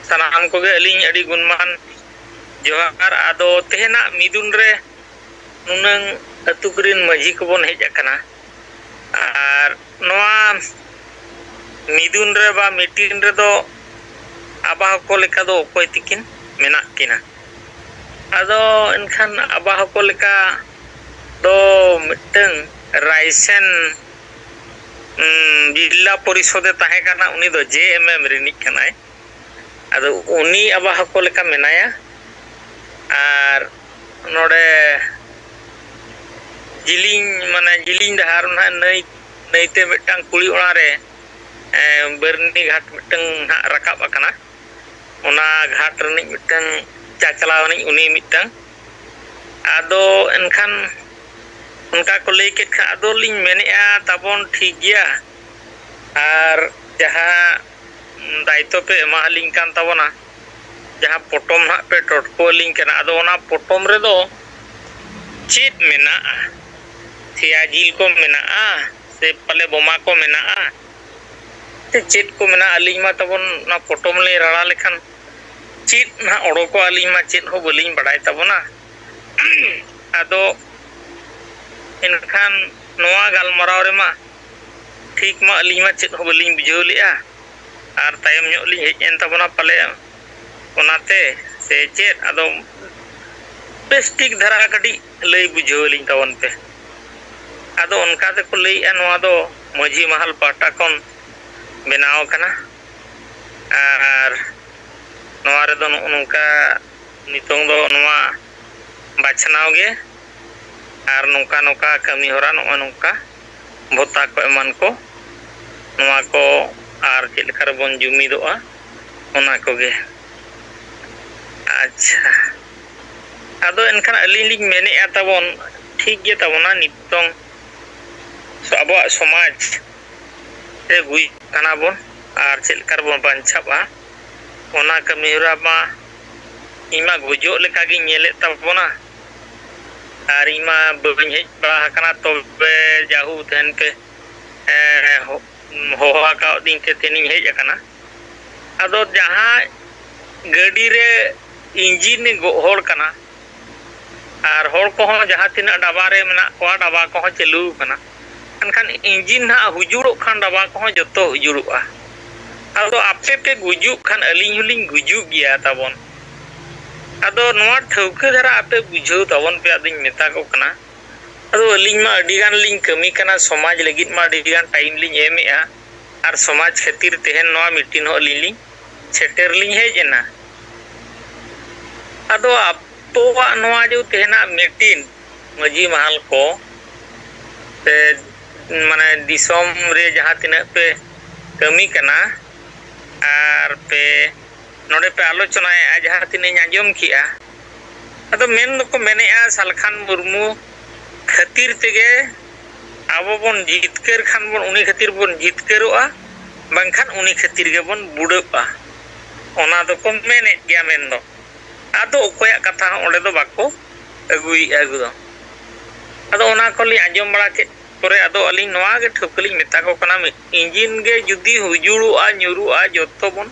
sanam ko ge alin adi gunman johar ado tehna midun re nunang atukurin maji ko bon hej akana ar noa midun re ba meeting re do abah ko leka do okoy tikin menak kina ado enkan abah ko leka do miteng Raisen jilla porisode tahe kana uni do JMM rinik kanai ado uni abah ko leka menaya ar node jiling dahar na nai te mitang kuli onare berni ghat mitang ha rakap akana ona ghat rinik mitang chachalaw ni uni mitang ado enkan उनका को लेके खादो लिंग मैंने तबन ठीक गया और जहाँ दायित्व पे एमालिंग कान तबना जहाँ पोटम ना पे टोटको लिंग कना अदो ना पोटम रे दो चेत मेना थिया जिल को मेना से पले बोमा को मेना ते चेत को मेना अलिंग मा तबन ना पोटम ले रड़ा लेखन चेत ना ओडो को अलिंग मा चेत हो बलिंग बड़ाई तबना अदो इनखान नोआ गालमराव रे मा ठीक मा अली मा चेत हो बलिंग बुझाव लिया आर तायम ᱧᱚᱜ ᱞᱤᱧ ᱦᱮᱡ ᱮᱱ ᱛᱟᱵᱚᱱᱟ ᱯᱟᱞᱮ ᱚᱱᱟᱛᱮ ᱥᱮ ᱪᱮᱫ ᱟᱫᱚ ᱵᱮᱥ ᱴᱷᱤᱠ ᱫᱷᱟᱨᱟ ᱠᱟᱹᱴᱤᱡ ᱞᱟᱹᱭ ᱵᱩᱡᱷᱟᱹᱣ ᱞᱤᱧ ᱛᱟᱵᱚᱱ ᱯᱮ ᱟᱫᱚ ᱚᱱᱠᱟ ᱛᱮᱠᱚ ᱞᱟᱹᱭᱮᱜᱼᱟ ᱱᱚᱣᱟ ᱫᱚ ᱢᱟᱹᱡᱷᱤ ᱢᱟᱦᱟᱞ ᱯᱟᱦᱴᱟ ᱠᱷᱚᱱ ᱵᱮᱱᱟᱣ ᱠᱟᱱᱟ ᱟᱨ ᱱᱚᱣᱟ ᱨᱮᱫᱚ ᱱᱚᱝᱠᱟ ᱱᱤᱛᱚᱝ ᱫᱚ ᱱᱚᱣᱟ ᱵᱟᱪᱷᱱᱟᱣ ᱜᱮ ar nungka nungka kami hora nungka bota ko eman ko nua ko ar chil karbon jumi doa ona ko ge acha ado enkan alin ling mene atabon ठीक ge tabona nitong so abo somaj e gui kana bon ar chil karbon banchaba ona kami hora ma ima gujo leka gi nyele tabona Arima berbanyak bahkan atau jauh dan ke hoa kau ding ke tening hej akana ado jaha gadi re engine go hor kana ar hor ko jaha tina daba re mena ko daba ko celu kana kan engine ha hujuruk kan daba ko joto hujuruk ado ape pe gujuk kan aling huling gujuk gya tabon ado noa thauke dhara ape bujhau tabon pe ading meta ko kana ado aling ma adigan ling kami kana samaj lagit ma adigan time ling emea ar samaj khatir tehen noa meeting ho ling seter ling hejena ado apo noa jo tehna meeting maji mahal ko te mane disom re jaha tina pe kami kana ar pe नोडे पे आलोचना जहाँ तीन आजम किया अदो main को मेने सालखान मुर्मू खातिर तेगे आबो बन जितकर खान बन उनी खातिर बन जितकरोआ बांखान उनी खातिर गे बन बुड़बा ओना दो को मेने गया मेन दो आदो ओकोया कथा ओंडे दो बाको अगुई अगु दो अदो ओना को लि आजम बड़ा के परे अदो अली नोआ गे ठोकली मेता को कना इंजिन गे जुदी हुजुरुआ न्युरुआ जतो बन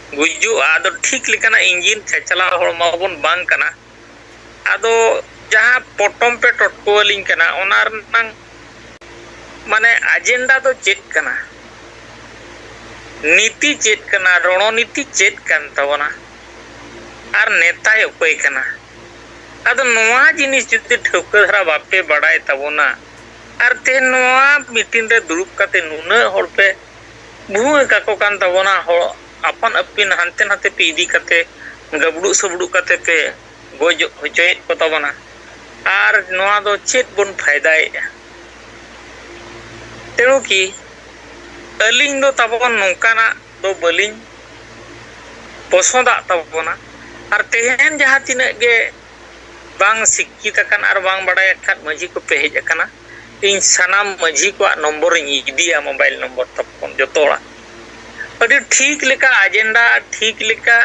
गुजु आदो ठीक लेकना इंजिन चला हड़मा बन बांग कना आदो जहाँ पोटम पे टटकोलिंग कना ओनार नंग माने एजेंडा तो चेक कना नीति चेत कना रणनीति चेत kan tabona ar netai okoy kana ado noa jinis jodi thauka dhara bape badai tabona ar te noa meeting re durup kate nuna horpe buhu kako kan tabona hor apan apin hante nate pe idi kate gabdu sabdu kate pe gojo hojoy ko tabona ar noa do chet bon faidai tenu ki aling do tabon nongkana do baling posoda tabona ar tehen jaha tinak ge bang sikkita kan ar bang badai khat maji ko pe hej akana इन सनाम मझी को number इदिया mobile number तपन जोतोड़ा अभी ठीक लेका agenda ठीक लेका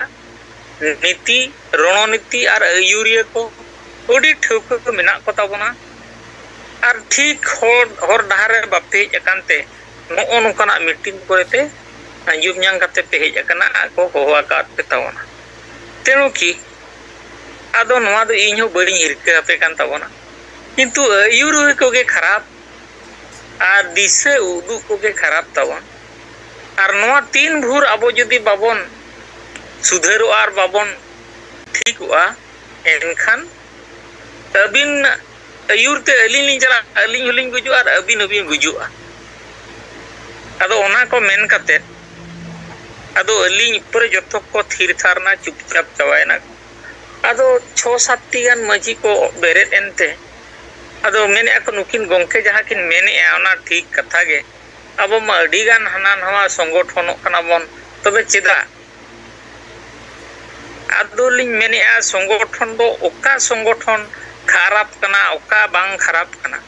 नीति रणनीति और आयुरिया को अभी ठोक को मेना को ताबना और ठीक हर डहार बापे एकांते नो नोकना मीटिंग करते अंजुम न्यांग कते पे हेज अकना को होवा काट पे ताबना तेनो की आदो नोआ दो इन्हो बड़ी हिरका पे कान ताबना किंतु आयुर को के खराब और दिशे उदू को के खराब ताबन और नोआ तीन भूर अबो जदि बाबन सुधरो और बाबन ठीक हुआ एनखान अबिन आयुर ते अलिन चला अलिन हलिन गुजु और अबिन अबिन गुजुआ अदो ओना को मेन कते अदो अलिन पर जतो को थीर थारना चुपचाप चवायना अदो 6-7 गान मजी को बेरेट एनते अदो मेने को नुकिन गोंके जहां किन मेने आना ठीक कथा गे अब मा अडी गान हाना नवा संगठन कना बन तबे चिदा अदो लिन मेने आ संगठन दो ओका संगठन खराब कना ओका बांग खराब कना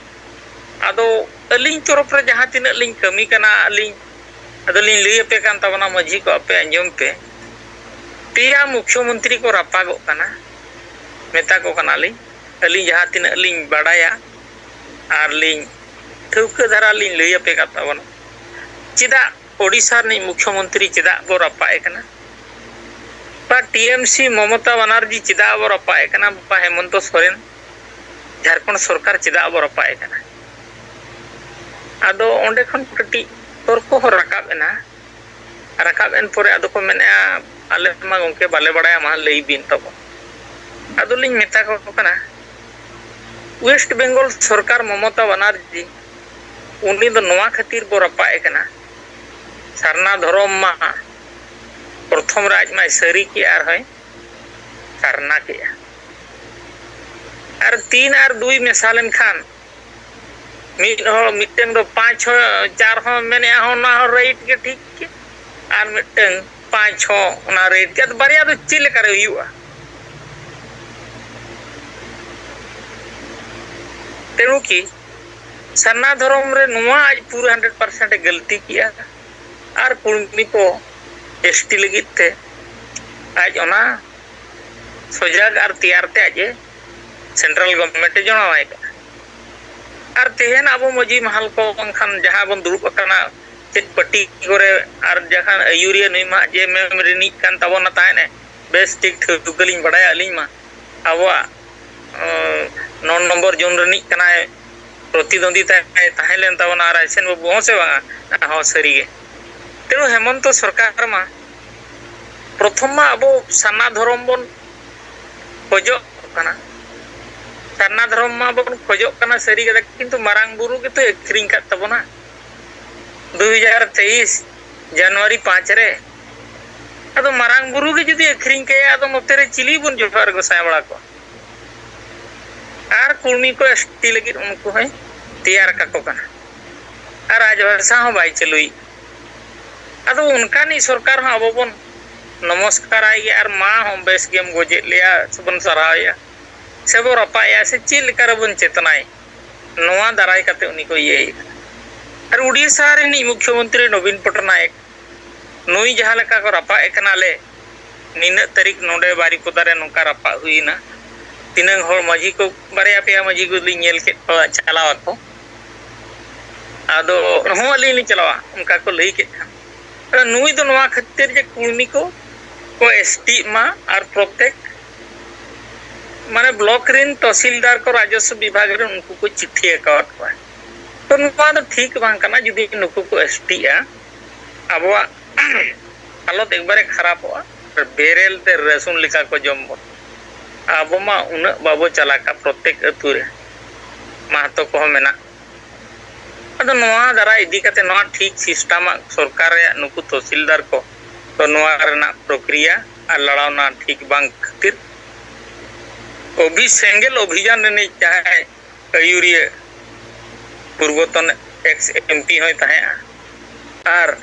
अदो अलिन तरफ रे जहां तिन लिन कमी कना अलिन अदो लिन लई पे कान तबना मजी को पे अंजम पे पिया मुख्यमंत्री को रापागो कना मेता को कना लिन अलिन जहां तिन लिन बड़ाया और लिन ठुक धरा लिन लई पे का तबना चिदा ओडिशा ने मुख्यमंत्री चिदा बो रापाए कना पा टीएमसी ममता बनर्जी चिदा बो रापाए कना पा हेमंत सोरेन झारखंड सरकार चिदा बो रापाए कना आदो ओंडे खन कटी तर्को हो राकाब एन परे आदो को मेने आले मा गंके बाले बड़ाया मा लई बिन तबो आदो लिन मेता को कना वेस्ट बेंगल सरकार ममता बनर्जी उनी दो नवा खातिर बो रपाए कना सरना धर्म मा प्रथम राज मा सरी की आर है सरना के आर 3 और 2 मिसालन खान मिटन दो 5-6-4 हो मेने होना हो रेट के ठीक के आर मिटन 5-6 ओना रेट के बारिया दो चिल करे हुआ तेणु की सरना धर्म रे नुआ आज पूरा 100% गलती किया और कुर्मी को एसटी लगित थे आज ओना सजाग और तैयार थे आज सेंट्रल गवर्नमेंट जनावाय और तेहन अब मजी महल को खान जहां बन दुरुप करना चेक पट्टी करे और जहां आयुरिया नुमा जे मेम रिनी कान तबना ताने बेस ठीक ठुकलिन बड़ाय अलिन मा अबवा 9 नंबर जोन रनी कना प्रतिद्वंदिता ताहेलेन तबना रायसेन बाबू हो से बांगा हो सरी गे तेणु हेमंत सरकार मा प्रथम मा अब सना धर्म बन खोजो कना सरना धर्म मा बन खोजो कना सरी गे किंतु मारांग बुरु के तो एक्रिंग का तबना 2023 जनवरी 5 रे अदो मारांग बुरु के जदी एक्रिंग के अदो नोतेरे चिली बन जोफार गोसाय बड़ा को और कुर्मी को एसटी लगी उनको है तैयार काको कना और आज वर्षा हो बाई चलुई अदो उनका नहीं सरकार हो अब बन नमस्कार आई और माँ हो बेस गेम गोजे लिया सबन सराया सब रपाया से चिल कर बन चेतनाय नोआ दाराय कते उनी को ये और उड़ीसा रे नि मुख्यमंत्री नवीन पटनायक नोई जहां लेका को रपा एकना ले निन तारीख नोडे बारी को दारे नोका रपा हुईना तीनंग हर मजी को बारे पे मजी को लिंगेल के चलावा को आदो हो अली चलावा उनका को लई के नुई दो नवा खातिर जे कुर्मी को एसटी मा और प्रत्येक माने ब्लॉक रिन तहसीलदार को राजस्व विभाग रे उनको को चिट्ठी अकाउंट को तो नुवा तो ठीक बांग कना जदी नुको को एसटी आ अबवा हालत एकबारे खराब बेरेल ते रसुन लिखा को जम बो अब मा उन बाबो चला का प्रत्येक अतु रे महतो को मेना अदो नोआ दरा इदी कते नोआ ठीक सिस्टम सरकार रे नुकु तहसीलदार को तो नोआ रना प्रक्रिया आ लड़ावना ठीक बांग खातिर अभी सेंगेल अभियान ने चाहे अयुरिया पूर्वतन एक्स एमपी होय ताहे आर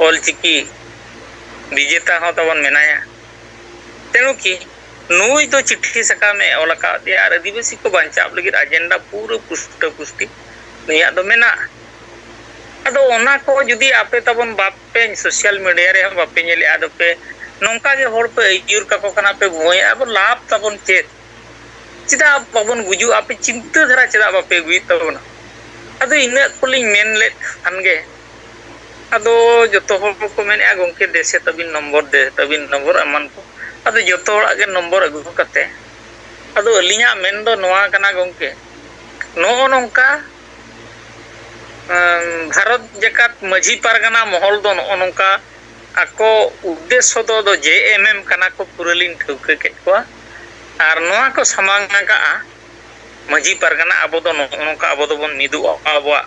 ऑलचिकी विजेता हो तबन मेनाया तेणु कि नुई तो चिट्ठी सका में ओलका यार आदिवासी को बचाव लगी एजेंडा पूरा पुष्ट पुष्टि निया दो मेना अदो ओना को जुदी आपे तबन बापे सोशल मीडिया रे बापे नेले आदो पे नोंका के होड़ पे यूर का को कना पे भोय अब लाभ तबन चेत चिदा बाबन गुजु आपे चिंता धरा चिदा बापे गुई तबन अदो इना कोलिं मेन ले खानगे अदो जतो होड़ को मेने गोंके देसे तबिन नंबर अमन को अदो जतो होड़ा के नंबर अगु कते अदो अलिया मेन दो नोआ कना गोंके नो नोंका भारत जकात माझी पारगना महल दो नो नोंका आको उद्देश्य दो जेएमएम कना को पुरलिन ठौके के को आर नोआ को समांगा का माझी पारगना अबो दो नोंका अबो दो बन मिदु अबो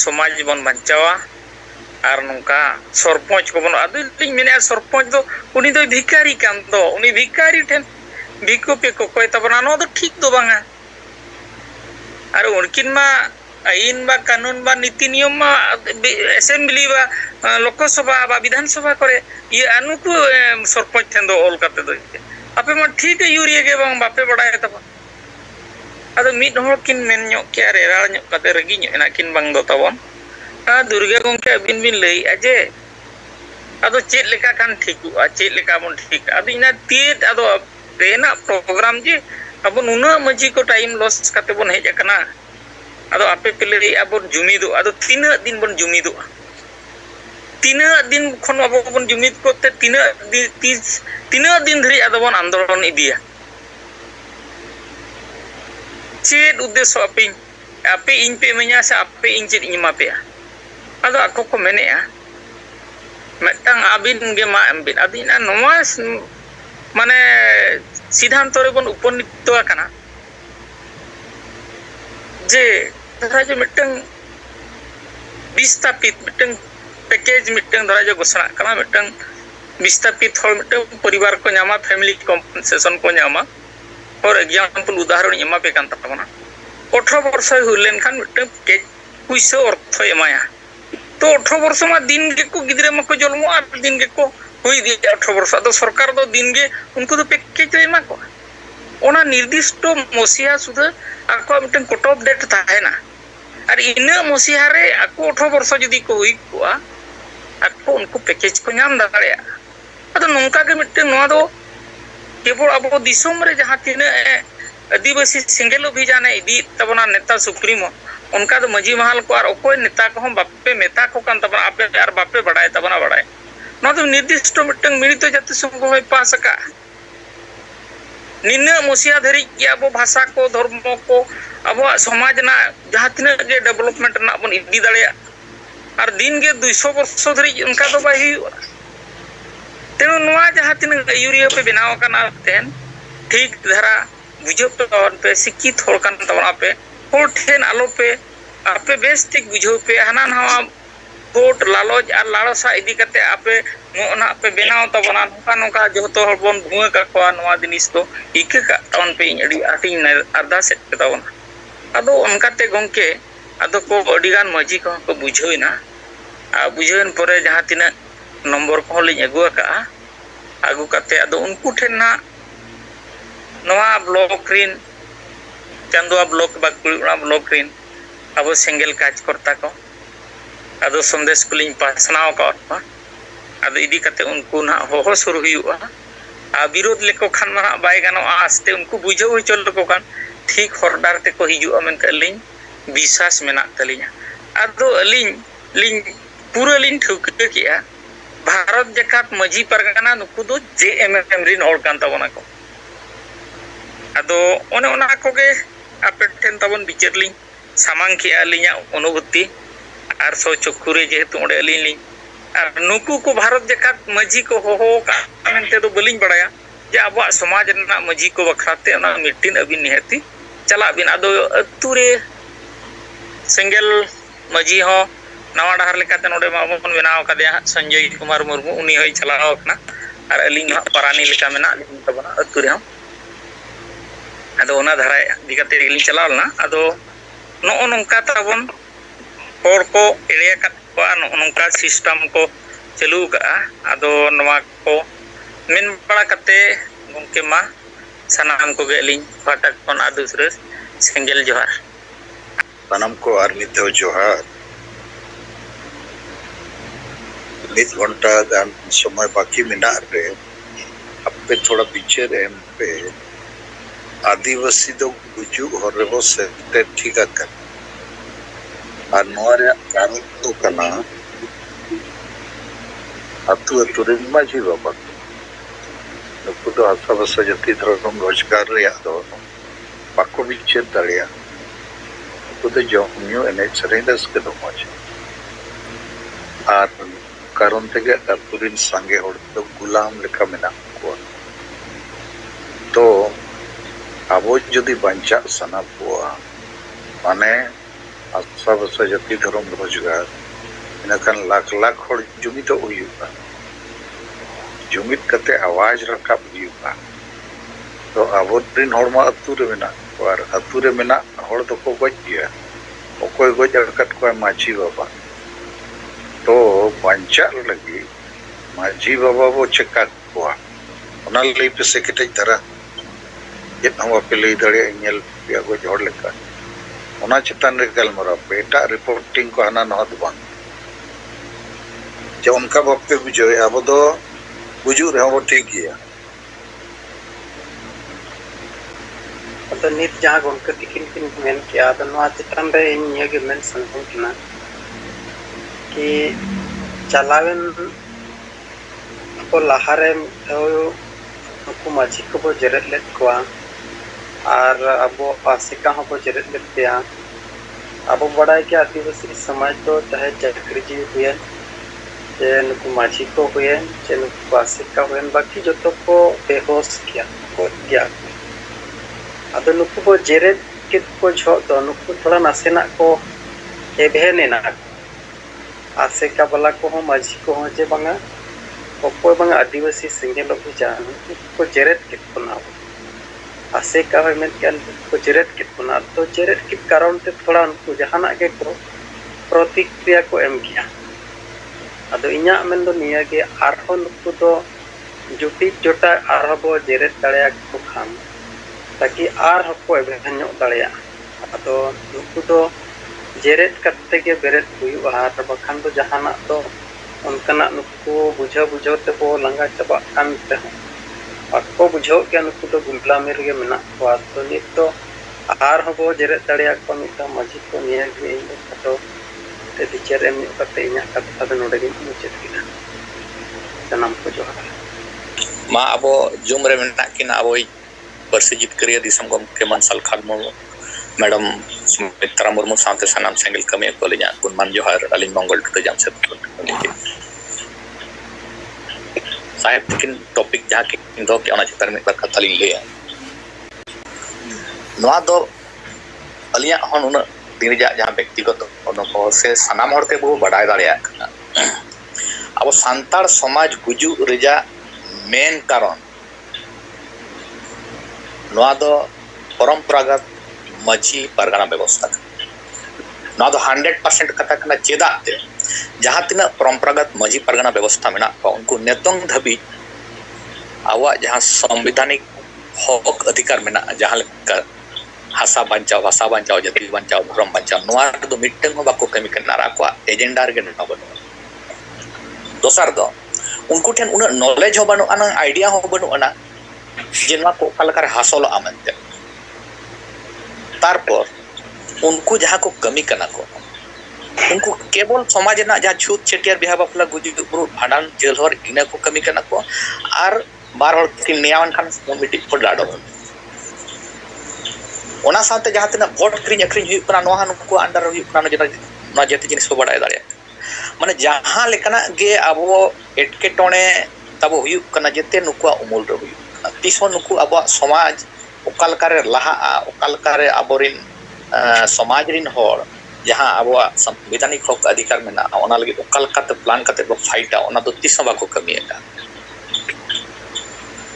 समाज बन बचावा आर नोंका सरपंच को बन अदुलिन मेने सरपंच दो उनी दो भिखारी कान दो उनी भिखारी ठेन भिको पे को कोय तबना नो दो ठीक दो बांगा आर उनकिन मा आईन बा कानून बा नीति नियम मा असेंबली बा लोकसभा बा विधानसभा करे ये अनुकु सरपंच ठेन दो ऑल करते दो आपे मा ठीक यूरिया के बांग बापे बडाय तब अदो मिड होड़ किन मेन ᱧᱚᱜ के रे राळ ᱧᱚᱜ कते रगी ᱧᱚᱜ एना किन बांग दो तबन दुर्गा गोंके अबिन बिन लई अजे अदो चेत लेका खान ठीकुआ चेत लेका बन ठीक अदो इना तीत अदो रेना प्रोग्राम जे अब नुना मजी को टाइम लॉस कते बन हेज कना अदो आपे पेले अब जुमिदो अदो तीना दिन बन जुमिदो तीना दिन खन अब बन जुमिद कोते तीना दिन धरी अदो बन आंदोलन इदिया चेत उद्देश्य आपे इन पे मे냐 से आपे इन चेत इमा पे अदो ako ko menea metang abin ge ma ambin adina noas mane सिद्धांत रे बन उपनीत आकना जे धरा जो मिटंग विस्थापित मिटंग पैकेज मिटंग धरा जो घोषणा कना मिटंग विस्थापित होड़ मिटंग परिवार को न्यामा फैमिली कॉम्पेंसेशन को न्यामा और एग्जांपल उदाहरण एमा पे कान तबना 18 वर्ष हुलेन खान मिटंग के पुइसो अर्थ एमाया तो 18 वर्ष मा दिन के को गिदरे मा को जन्मो आ दिन के को हुई दी 18 वर्ष तो सरकार दो दिन के उनको तो पैकेज एमा को ओना निर्दिष्ट मसिया सुध आको मिटन कट ऑफ डेट थाहेना और इन मसिया रे आको 18 वर्ष जदी को हुई को आको उनको पैकेज को नाम दाड़े अदो नोंका के मिटन नोआ दो केवल अब दिसोम रे जहां तिने आदिवासी सिंगल अभियान इदी तबना नेता सुप्रीमो उनका तो मजी महल को और ओकोय नेता को हम बापे मेता को कान तबना आपे यार बापे बड़ाय तबना बड़ाय ना तो निर्दिष्ट मिटन मिलित जाति संघ में पास का निन्न मसिया धरी कि अब भाषा को धर्म को अब समाज ना जहां तिना के डेवलपमेंट ना बन इदी दाड़िया और दिन के 200 वर्ष धरी उनका तो बाही तेनो नोआ जहां तिना यूरिया पे बनाव कना तेन ठीक धरा बुझो पे शिक्षित होड़ कान तबना पे होड़ ठेन आलो पे आपे बेस ठीक बुझो पे हना नवा वोट लालच और लालसा इदी कते आपे नोना पे बनाव तबना नोका नोका जतो हर बन भुआ का को नवा दिनिस तो इके का तवन पे अडी आटी अरदास तबना अदो उनकाते गोंके अदो को अडीगान मजी को बुझोइना आ बुझोइन परे जहां तिना नंबर को लिन आगु कते अदो उनको ठेना नवा ब्लॉक रिन चंदुआ ब्लॉक बा कुळा ब्लॉक रिन अब सिंगल काज करता को अदो संदेश को लिन पासनाव का अदो इदी कते उनको ना हो शुरू हुआ आ विरोध लेको खान मा बाय गानो आस्ते उनको बुझो हो चल को खान ठीक हरदार ते को हिजुआ मेन लिन विश्वास मेना तलिया अदो लिन पूरा लिन ठुके किया भारत जकात मजी परगना नुकु दो जेएमएम रिन और कान तबना को अदो ओने ओना कोगे आपे ठेन तबन बिचार लिन सामांग किया लिया अनुभूति आर सो चक्कुरे जेहेतु ओडे लिन ᱟᱨ ᱱᱩᱠᱩ ᱠᱚ ᱵᱷᱟᱨᱚᱛ ᱡᱟᱠᱟᱛ ᱢᱟᱹᱡᱷᱤ ᱠᱚ ᱦᱚᱦᱚ ᱠᱟᱜ ᱢᱮᱱᱛᱮ ᱫᱚ ᱵᱟᱹᱞᱤᱧ ᱵᱟᱲᱟᱭᱟ ᱡᱮ ᱟᱵᱚᱣᱟᱜ ᱥᱚᱢᱟᱡᱽ ᱨᱮᱱᱟᱜ ᱢᱟᱹᱡᱷᱤ ᱠᱚ ᱵᱟᱠᱷᱨᱟᱛᱮ ᱚᱱᱟ ᱢᱤᱴᱤᱱ ᱟᱹᱵᱤᱱ ᱱᱤᱦᱟᱹᱛᱤ ᱪᱟᱞᱟᱜ ᱵᱤᱱ ᱟᱫᱚ ᱟᱹᱛᱩ ᱨᱮ ᱥᱮᱸᱜᱮᱞ ᱢᱟᱹᱡᱷᱤ ᱦᱚᱸ ᱱᱟᱣᱟ ᱰᱟᱦᱟᱨ ᱞᱮᱠᱟᱛᱮ ᱱᱚᱰᱮ ᱢᱟ ᱵᱚᱱ ᱵᱮᱱᱟᱣ ᱠᱟᱫᱮᱭᱟ ᱦᱟᱸᱜ ᱥᱚᱧᱡᱚᱭ ᱠᱩᱢᱟᱨ ᱢᱩᱨᱢᱩ ᱩᱱᱤ ᱦᱚᱸᱭ ᱪᱟᱞᱟᱣ ᱠᱟᱱᱟ ᱟᱨ ᱟᱹᱞᱤᱧ ᱦᱚᱸ ᱯᱟᱨᱟᱱᱤ ᱞᱮᱠᱟ ᱢᱮᱱᱟᱜ ᱞᱤᱧ ᱛᱟᱵᱚᱱᱟ ᱟᱹᱛᱩ ᱨᱮᱦᱚᱸ ᱟᱫᱚ ᱚᱱᱟ ᱫᱷᱟᱨᱟ ᱤᱫᱤ ᱠᱟᱛᱮ ᱜᱮᱞᱤᱧ ᱪᱟᱞᱟᱣ ᱞᱮᱱᱟ ᱟᱫᱚ ᱱᱚᱜᱼᱚ ᱱᱚᱝᱠᱟ ᱛᱟᱵᱚᱱ ᱦᱚᱲ ᱠᱚ ᱮᱲᱮ ᱟᱠᱟᱫ ᱠᱚᱣᱟ ᱱᱚᱜᱼᱚ ᱱᱚᱝᱠᱟ ᱥᱤᱥᱴᱮᱢ ᱠᱚ ᱪᱟᱹᱞᱩ ᱠᱟᱜᱼᱟ ᱟᱫᱚ ᱱᱚᱣᱟ ᱠᱚ ᱢᱮᱱ ᱵᱟᱲᱟ ᱠᱟᱛᱮ ᱜᱚᱢᱠᱮ ᱢᱟ ᱥᱟᱱᱟᱢ ᱠᱚᱜᱮ ᱟᱹᱞᱤᱧ ᱯᱟᱦᱴᱟ ᱠᱷᱚᱱ ᱟᱹᱰᱤ ᱩᱥᱟᱹᱨᱟ ᱥᱮᱸᱜᱮᱞ ᱡᱚᱦᱟᱨ ᱥᱟᱱᱟᱢ ᱠᱚ ᱟᱨ ᱢᱤᱫ ᱫᱷᱟᱣ ᱡᱚᱦᱟᱨ ᱢᱤᱫ ᱜᱷᱚᱱᱴᱟ ᱜᱟᱱ ᱥᱚᱢᱚᱭ ᱵᱟᱹᱠᱤ ᱢᱮᱱᱟᱜ ᱨᱮ ᱟᱯᱮ ᱛᱷᱚᱲᱟ ᱵᱤᱪᱟᱹᱨ ᱮᱢ ᱯᱮ ᱟᱹᱫᱤᱵᱟᱹᱥᱤ ᱫᱚ ᱜᱩᱡᱩᱜ ᱦᱚᱨ ᱨᱮᱵᱚ ᱥᱮᱴᱮᱨ ᱴᱷᱤᱠ ᱟᱠᱟᱱᱟ ᱟᱨ ᱱᱚᱣᱟ ᱨᱮᱭᱟᱜ ᱠᱟᱨᱚᱱ ᱫᱚ ᱠᱟᱱᱟ ᱟᱹᱛᱩ ᱟᱹᱛᱩ ᱨᱮᱱ ᱢᱟᱹᱡᱷᱤ ᱵᱟᱵᱟ ᱠᱚ ᱱᱩᱠᱩ ᱫᱚ ᱦᱟᱥᱟ ᱵᱷᱟᱥᱟ ᱡᱟᱹᱛᱤ ᱫᱷᱚᱨᱚᱢ ᱨᱳᱡᱽᱜᱟᱨ ᱨᱮᱭᱟᱜ ᱫᱚ ᱵᱟᱠᱚ ᱵᱤᱪᱟᱹᱨ ᱫᱟᱲᱮᱭᱟᱜᱼᱟ ᱩᱱᱠᱩ ᱫᱚ ᱡᱚᱢ ᱧᱩ ᱮᱱᱮᱡ ᱥᱮᱨᱮᱧ ᱨᱟᱹᱥᱠᱟᱹ ᱫᱚ ᱢᱚᱡᱽ ᱟᱨ ᱠᱟᱨᱚᱱ ᱛᱮᱜᱮ ᱟᱹᱛᱩ ᱨᱮᱱ ᱥᱟᱸᱜᱮ ᱦᱚᱲ ᱫᱚ ᱜᱩᱞᱟᱢ ᱞᱮᱠᱟ ᱢᱮᱱᱟᱜ ᱠᱚᱣᱟ ᱛᱚ ᱟᱵᱚ ᱡᱩᱫᱤ ᱵᱟᱧᱪᱟᱜ ᱥᱟᱱᱟ ᱠᱚᱣᱟ ᱢᱟᱱᱮ ᱦᱟᱥᱟ ᱵᱷᱟᱥᱟ ᱡᱟᱹᱛᱤ ᱫᱷᱚᱨᱚᱢ ᱨᱳᱡᱽᱜᱟᱨ ᱤᱱᱟᱹᱠᱷᱟᱱ ᱞᱟᱠᱷ ᱞᱟᱠᱷ ᱦᱚᱲ ᱡᱩᱢᱤᱫᱚᱜ ᱦᱩᱭᱩᱜᱼᱟ ᱡᱩᱢᱤᱫ ᱠᱟᱛᱮ ᱟᱣᱟᱡ ᱨᱟᱠᱟᱵ ᱦᱩᱭᱩᱜᱼᱟ ᱛᱚ ᱟᱵᱚᱨᱮᱱ ᱦᱚᱲ ᱢᱟ ᱟᱹᱛᱩ ᱨᱮ ᱢᱮᱱᱟᱜ ᱠᱚᱣᱟ ᱟᱨ ᱟᱹᱛᱩ ᱨᱮ ᱢᱮᱱᱟᱜ ᱦᱚᱲ ᱫᱚᱠᱚ ᱜᱚᱡ ᱜᱮᱭᱟ ᱚᱠᱚᱭ ᱜᱚᱡ ᱟᱠᱟᱫ ᱠᱚᱣᱟ ᱢᱟᱹᱡᱷᱤ ᱵᱟᱵᱟ ᱛᱚ ᱵᱟᱧᱪᱟᱜ ᱞᱟᱹᱜᱤᱫ ᱢᱟᱹᱡᱷᱤ ᱵᱟᱵᱟ ᱵᱚ ᱪᱮᱠᱟ ᱠᱚᱣᱟ ᱚᱱᱟ ᱞᱟᱹᱭ ᱯᱮᱥᱮ ᱠᱮᱴᱮᱡ ᱫᱷᱟᱨᱟ ᱪᱮᱫ ᱦᱚᱸ ᱵᱟᱯᱮ ᱞᱟᱹᱭ ᱫᱟᱲᱮᱭᱟᱜᱼᱟ ᱧᱮᱞ ᱯᱮᱭᱟ ᱜᱚᱡ ᱦᱚᱲ ᱞᱮᱠᱟ ᱚᱱᱟ ᱪᱮᱛᱟᱱ ᱨᱮ ᱜᱟᱞᱢᱟᱨᱟᱣ ᱯᱮ ᱮᱴᱟᱜ ᱨᱤᱯᱳর্টিং ᱠᱚ ᱦᱟᱱᱟ ᱱᱚᱣᱟ ᱫᱚ ᱵᱟᱝ ᱡᱮ ᱚᱱᱠᱟ ᱵᱟᱯᱮ ᱵᱩᱡᱷᱟᱹᱣᱮᱫᱼᱟ ᱟᱵᱚ ᱫᱚ ᱜᱩᱡᱩᱜ ᱨᱮᱦᱚᱸ ᱵᱚ ᱴᱷᱤᱠ ᱜᱮᱭᱟ ᱟᱫᱚ ᱱᱤᱛ ᱡᱟᱦᱟᱸ ᱜᱚᱢᱠᱮ ᱛᱤᱠᱤᱱ ᱠᱤᱱ ᱢᱮᱱ ᱠᱮᱜᱼᱟ ᱟᱫᱚ ᱱᱚᱣᱟ ᱪᱮᱛᱟᱱ ᱨᱮ ᱤᱧ ᱱᱤᱭᱟᱹᱜᱮ ᱢᱮᱱ ᱥᱟᱱᱟᱧ ᱠᱟᱱᱟ ᱠᱤ ᱪᱟᱞᱟᱣᱮᱱ ᱠᱚ ᱞᱟᱦᱟᱨᱮ ᱢᱤᱫ ᱫᱷᱟᱣ ᱱᱩᱠᱩ ᱢᱟᱹᱡᱷᱤ ᱠᱚᱵᱚ ᱡᱮᱨᱮᱫ ᱞᱮᱫ ᱠᱚᱣᱟ ᱟᱨ ᱟᱵᱚ ᱟᱥᱮᱠᱟ ᱦᱚᱸᱵᱚ ᱡᱮᱨᱮᱫ ᱞᱮᱫ ᱯᱮᱭᱟ ᱟᱵᱚ ᱵᱟᱲᱟᱭ ᱜᱮᱭᱟ ᱟᱹᱫᱤᱵᱟᱹᱥᱤ ᱥᱚᱢᱟᱡᱽ ᱫᱚ ᱪᱟᱦᱮ ᱪᱟᱹᱠᱨᱤᱡᱤᱵᱤ ᱦᱩᱭᱮᱱ ᱪᱮ ᱱᱩᱠᱩ ᱢᱟᱹᱡᱷᱤ ᱠᱚ ᱦᱩᱭᱮᱱ ᱪᱮ ᱱᱩᱠᱩ ᱟᱥᱮᱠᱟ ᱦᱩᱭᱮᱱ ᱵᱟᱹᱠᱤ ᱡᱚᱛᱚ ᱠᱚ ᱵᱮᱦᱳᱥ ᱜᱮᱭᱟ ᱜᱚᱡ ᱜᱮᱭᱟ ᱟᱫᱚ ᱱᱩᱠᱩ ᱵᱚ ᱡᱮᱨᱮᱫ ᱠᱮᱫ ᱠᱚ ᱡᱚᱦᱚᱜ ᱫᱚ ᱱᱩᱠᱩ ᱛᱷᱚᱲᱟ ᱱᱟᱥᱮᱱᱟᱜ ᱠᱚ ᱮᱵᱷᱮᱱ ᱮᱱᱟ ᱟᱥᱮᱠᱟ ᱵᱟᱞᱟ ᱠᱚᱦᱚᱸ ᱢᱟᱹᱡᱷᱤ ᱠᱚᱦᱚᱸ ᱡᱮ ᱵᱟᱝᱟ ᱚᱠᱚᱭ ᱵᱟᱝᱟ ᱟᱹᱫᱤᱵᱟᱹᱥᱤ ᱥᱮᱸᱜᱮᱞ ᱚᱵᱷᱤᱡᱟᱱ ᱱᱩᱠᱩ ᱠᱚ ᱡᱮᱨᱮᱫ ᱠᱮᱫ ᱵᱚᱱᱟ ᱟᱥᱮᱠᱟ ᱦᱚᱸ ᱢᱮᱱ ᱠᱮᱜᱼᱟ ᱱᱩᱠᱩ ᱠᱚ ᱡᱮᱨᱮᱫ ᱠᱮᱫ ᱵᱚᱱᱟ ᱛᱚ ᱡᱮᱨᱮᱫ ᱠᱮᱫ ᱠᱟᱨᱚᱱ ᱛᱮ ᱛᱷᱚᱲᱟ ᱩᱱᱠᱩ ᱡᱟᱦᱟᱱᱟᱜ ᱜᱮᱠᱚ ᱯᱨᱚᱛᱤᱠᱨᱤᱭᱟ ᱠᱚ ᱮᱢ ᱠᱮᱜᱼᱟ ᱟᱫᱚ ᱤᱧᱟᱹᱜ ᱢᱮᱱᱫᱚ ᱱᱤᱭᱟᱹᱜᱮ ᱟᱨᱦᱚᱸ ᱱᱩᱠᱩ ᱫᱚ ᱡᱩᱴᱤᱡ ᱡᱚᱴᱟᱜ ᱟᱨᱦᱚᱸ ᱵᱚ ᱡᱮᱨᱮᱫ ᱫᱟᱲᱮᱭᱟᱠᱚ ᱠᱷᱟᱱ ताकि आर को एभेन ᱧᱚᱜ ᱫᱟᱲᱮᱭᱟᱜ ᱟᱫᱚ ᱱᱩᱠᱩ ᱫᱚ ᱡᱮᱨᱮᱫ ᱠᱟᱛᱮ ᱜᱮ ᱵᱮᱨᱮᱫ ᱦᱩᱭᱩᱜᱼᱟ ᱟᱨ ᱵᱟᱠᱷᱟᱱ ᱫᱚ ᱡᱟᱦᱟᱱᱟᱜ ᱫᱚ ᱚᱱᱠᱟᱱᱟᱜ ᱱᱩᱠᱩ ᱵᱩᱡᱷᱟᱹᱣ ᱛᱮᱵᱚ ᱞᱟᱸᱜᱟ ᱪᱟᱵᱟᱜ ᱠᱟᱱ ᱛᱮᱦᱚᱸ ᱵᱟᱠᱚ ᱵᱩᱡᱷᱟᱹᱣ ᱜᱮᱭᱟ ᱱᱩᱠᱩ ᱫᱚ ᱜᱩᱞᱟᱢᱤ ᱨᱮᱜᱮ ᱢᱮᱱᱟᱜ ᱠᱚᱣᱟ ᱛᱚ ᱱᱤᱛ ᱫᱚ ᱟᱨᱦᱚᱸ ᱵᱚ ᱡᱮᱨᱮᱫ ᱫᱟᱲᱮᱭᱟᱠᱚᱣᱟ ᱢᱤᱫ ᱫᱷᱟᱣ ᱢᱟᱹᱡᱷᱤ ᱠᱚ ᱱᱤᱭᱟᱹᱜᱮ ᱤᱧ ᱫᱚ ᱠᱷᱟᱴᱚ ᱛᱮ ᱵᱤᱪᱟᱹᱨ ᱮᱢ ᱧᱚᱜ ᱠᱟᱛᱮ ᱤᱧᱟᱹᱜ ᱠᱟᱛᱷᱟ ᱫᱚ ᱱᱚᱰᱮ ᱜᱤᱧ ᱢᱩᱪᱟᱹᱫ ᱠᱮᱫᱟ ᱥᱟᱱᱟᱢ ᱠᱚ ᱡᱚᱦᱟᱨ मा अब जुम रे मेना किन अब बरसी जितकरिया दिसम गमके मानसाल खान मुर्मू मैडम सुमित्रा मुर्मू साथे सनाम सेंगल कमी को लिया गुणमान जोहार अलिन मंगल टुटे जाम से साहेब किन टॉपिक जहां किन दो के ओना चितर में कथा लिन लेया नोआ दो अलिया हन उन दिन जहां व्यक्तिगत अनुभव से सनाम हर के बहु बड़ाय दाड़िया अब सांतार समाज गुजु रेजा मेन कारण परंपरागत मझी परगना व्यवस्था 100% कथा चेदा जहाँ तीन परंपरागत मझी परगना व्यवस्था में उनको नेतंग धाबी आवा जहाँ संवैधानिक हक अधिकार में जहाँ हासा बांचाव जाति बांचाव धर्म बांचाव मिट्टन बाको कमी को एजेंडा रे बनो दोसार दो उनको ठेन उन नॉलेज हो बनो आना आइडिया हो बनो आना जे नवा को कालकार हासिल आमनते तारपर उनको जहाँ को कमी करना को उनको केवल समाज ना जहाँ छूत छेटियार बिहा बापला गुजी गुरु भांडान जेलहर इना को कमी करना को आर बार हर कि नियावन खान मिटी को डाडो ओना साथे जहाँ तना वोट क्रिंग अक्रिंग हुई पना नोहा नुको अंडर हुई पना जना ना जति जिनिस को बडाय दाड़े माने जहां लेकना गे अबो एटकेटोणे तबो हुयुक कना जेते नुकुआ उमुल रे हुयुक कना तिसो नुकु अबो समाज ओकालकारे लहा ओकालकारे अबोरिन समाज रिन होर जहां अबो संवैधानिक हक अधिकार मेना ओना लगे ओकालकाते प्लान काते बो फाइटा ओना दो तिसो बाको कमिएगा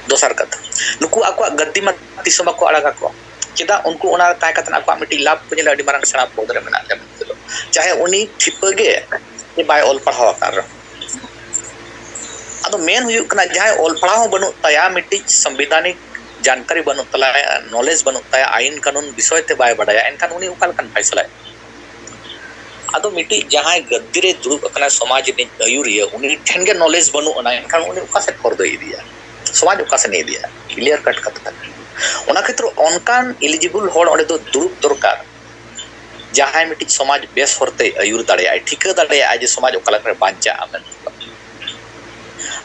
दोसर कथा नुकु आको गद्दी मा तिसो बाको अड़ागा को चेदा उनको ओना ताय कतन आको मिटी लाभ को जेला अडी मारंग सेना पद रे मेना ले चाहे उनी ठिपगे ये बाय ऑल पढ़ाव कर अदो मेन हुयुक कना जहां ऑल पढ़ाव बनु तया मिटी संवैधानिक जानकारी बनु तलाया नॉलेज बनु तया आईन कानून विषय ते बाय बडाया एनखान उनी उकाल कान फैसला अदो मिटी जहां गद्दी रे दुरुब कना समाज नि अयुरिया उनी ठेन के नॉलेज बनु ओना एनखान उनी उका से कर दई दिया समाज उका से नहीं दिया क्लियर कट कथा ओना क्षेत्र ऑनकान एलिजिबल होड़ ओडे दो दुरुब दरकार जहां मिटी समाज बेस होरते अयुर दाड़े ठिका दाड़े आज समाज ओकाला करे बांचा आमेन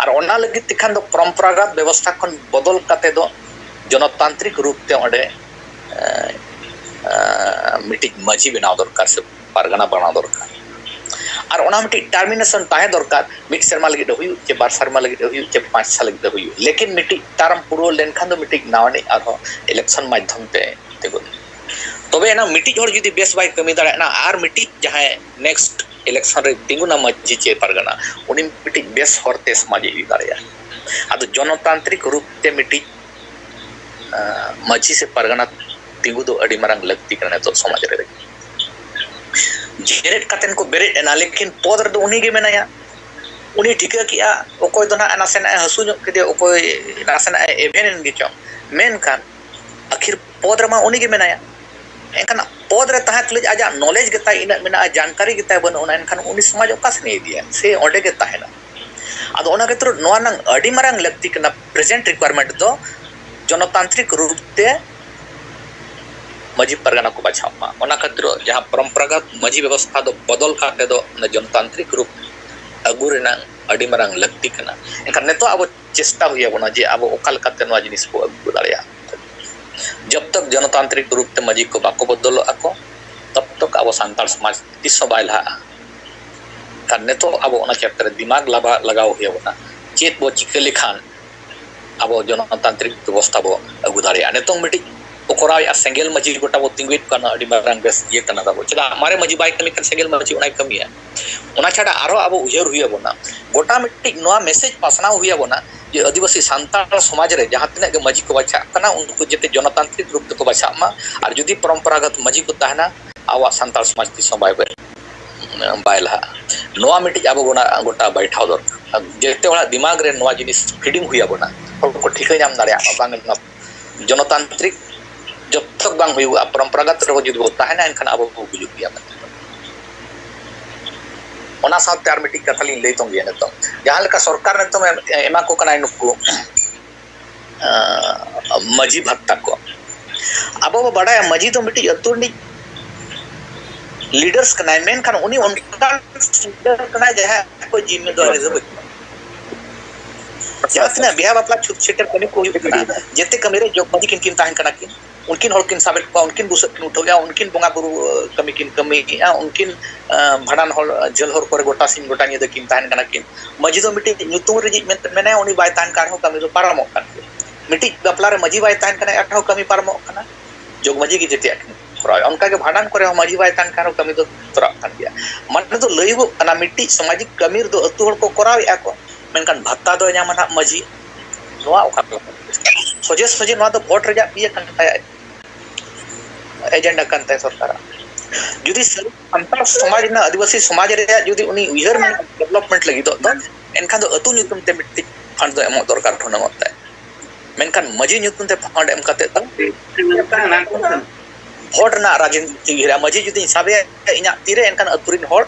और ओना लगी तिखान दो परंपरागत व्यवस्था खन बदल काते दो जनतांत्रिक रूप ते ओडे मिटी मजी बनाव दरकार से पारगना बनाव दरकार और ओना मिटी टर्मिनेशन ताहे दरकार मिक शर्मा लगी हुई के बार शर्मा लगी हुई के 5 साल लगी हुई लेकिन मिटी टर्म पूरो लेनखान दो मिटी नावनी और इलेक्शन माध्यम ते तेगो तबे ना मिटी होड़ जुदी बेस बाय कमी दाड़ा ना आर मिटी जहां नेक्स्ट इलेक्शन रे तिंगुना मजी चे पारगना उनी मिटी बेस होरते समाज इदी दाड़या आदो जनतांत्रिक रूप ते मिटी मजी से पारगना तिंगु दो अडी मारंग लगती करने तो समाज रे जेरेट कतेन को बेरे एना लेकिन पद रे दो उनी गे मेनाया उनी ठिका किया ओकोय दो ना नासेना हसु ᱧᱚᱜ केदे ओकोय नासेना एभेन गे चो मेन कान आखिर पद रे मा उनी गे मेनाया एनखान पद रे ताहा तुले आजा नॉलेज गेता इना मेना जानकारी गेता बन ओना एनखान उनी समाज ओका से नहीं दिया से ओडे गे ताहेना आदो ओना केत्र नोआ नंग अडी मारंग लगती कना प्रेजेंट रिक्वायरमेंट दो जनतांत्रिक रूप ते मजी परगना को बचावा ओना केत्र जहां परंपरागत मजी व्यवस्था दो बदल काते दो जनतांत्रिक रूप अगु रेना अडी मारंग लगती कना एनखान नेतो अब चेष्टा हुई बना जे अब ओकाल काते नोआ जिनिस को अगु दाड़िया जब तक जनतांत्रिक रूप ते मजी को बाको बदलो आको तब तक अब सांताल समाज तिसो बायला करने तो अब ओना चैप्टर दिमाग लगाओ हुई बना चेत बो चिके लिखान अब जनतांत्रिक व्यवस्था बो अगु दाड़िया नेतो मिटी ओकरा या सेंगेल मजी गोटा बो तिंगुइट कना अडी मारंग बेस ये कना दाबो चदा मारे मजी बाय कमी कर सेंगेल मजी उनाय कमी है ओना छाड़ा आरो अब उजर हुई बना गोटा मिटी नोआ मैसेज पासना हुई बना जे आदिवासी सांताल समाज रे जहां तिना के मजी को बचा कना उनको जेते जनतांत्रिक रूप ते को बचा मा और जदी परंपरागत मजी को ताहना आवा सांताल समाज ती सबाय बायला नोआ मिटी अब गोटा बैठाव दर जेते वाला दिमाग रे नोआ जिनिस फीडिंग हुई बना को ठीक नाम दाड़िया बांग जनतांत्रिक जब तक बांग हुई परंपरागत रे जदी बो ताहना एनखान अब गुजुक गया ओना साथ आर मिटी कथा लिन लई तो गया नेतो जहां लेका सरकार ने तो एमा को कना नुकु मजी भत्ता को अब बड़ा मजी तो मिटी अतुनी लीडर्स कना मेन खान उनी उनका लीडर कना जहां कोई जिम्मेदारी जब जहां बिहार बापला छुट छेटर कने को जेते कमेरे जो मजी किन ताहन कना कि उनकिन हड़किन साबेट को उनकिन बुसत किन उठो गया उनकिन बोंगा बुरु कमी किया उनकिन भाड़ान हल जल हर पर गोटा सिन गोटा नि किन ताहन कना किन मजी दो मिटी नुतुम रे मेने उनी बाय ताहन कार हो कमी दो पारमो कन मिटी गपला रे मजी बाय ताहन कना अठो कमी पारमो कना जोग मजी की जेते खरा उनका के भाड़ान करे मजी बाय ताहन कार कमी दो तोरा कन गया मन तो लइबो कना मिटी सामाजिक कमीर दो अतु हड़ को कराव या को मेनकान भत्ता दो ᱧᱟᱢᱟ मजी नोआ ओका सोजे सोजे नोआ दो वोट रे पिए कन एजेंडा करते सरकार जुदी संताल समाज ना आदिवासी समाज रे जुदी उनी उयहर में डेवलपमेंट लगी तो एनखान दो अतु ᱧᱩᱛᱩᱢ ते मिट्टी फंड दो एमो दरकार ठोना मत मेनखान मजी ᱧᱩᱛᱩᱢ ते फंड एम काते तो वोट ना राजनीति हिरा मजी जुदी हिसाबे इना तीरे एनखान अतुरिन होड़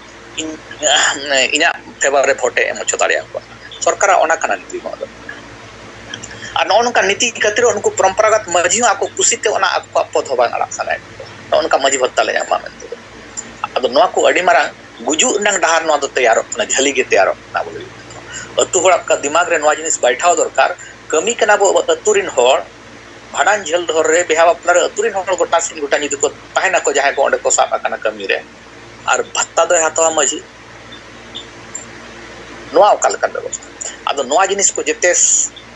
इना फेवर रे वोट एम छ दाड़िया को सरकार ओना कना नीति को और नौनका नीति खातिर उनको परंपरागत मजी आको कुसीते ओना आको पद होबा अड़ा सनाय नौनका मजी भत्ता ले जामा मेनते अदो नोआ को अडी मारा गुजु नंग डहार नोआ दो तैयार ना झली गे तैयार ना बोले अतु होड़ा का दिमाग रे नोआ जिनिस बैठाव दरकार कमी कना बो अतुरिन होड़ भाड़ान झल धर रे बेहा बापला रे अतुरिन होड़ गोटा सिन गोटा नि को ताहेना को जहां को ओंडे को साबा कना कमी रे और भत्ता दो हातवा मजी नोआ ओका लेका व्यवस्था आदो नोआ जिनिस को जेते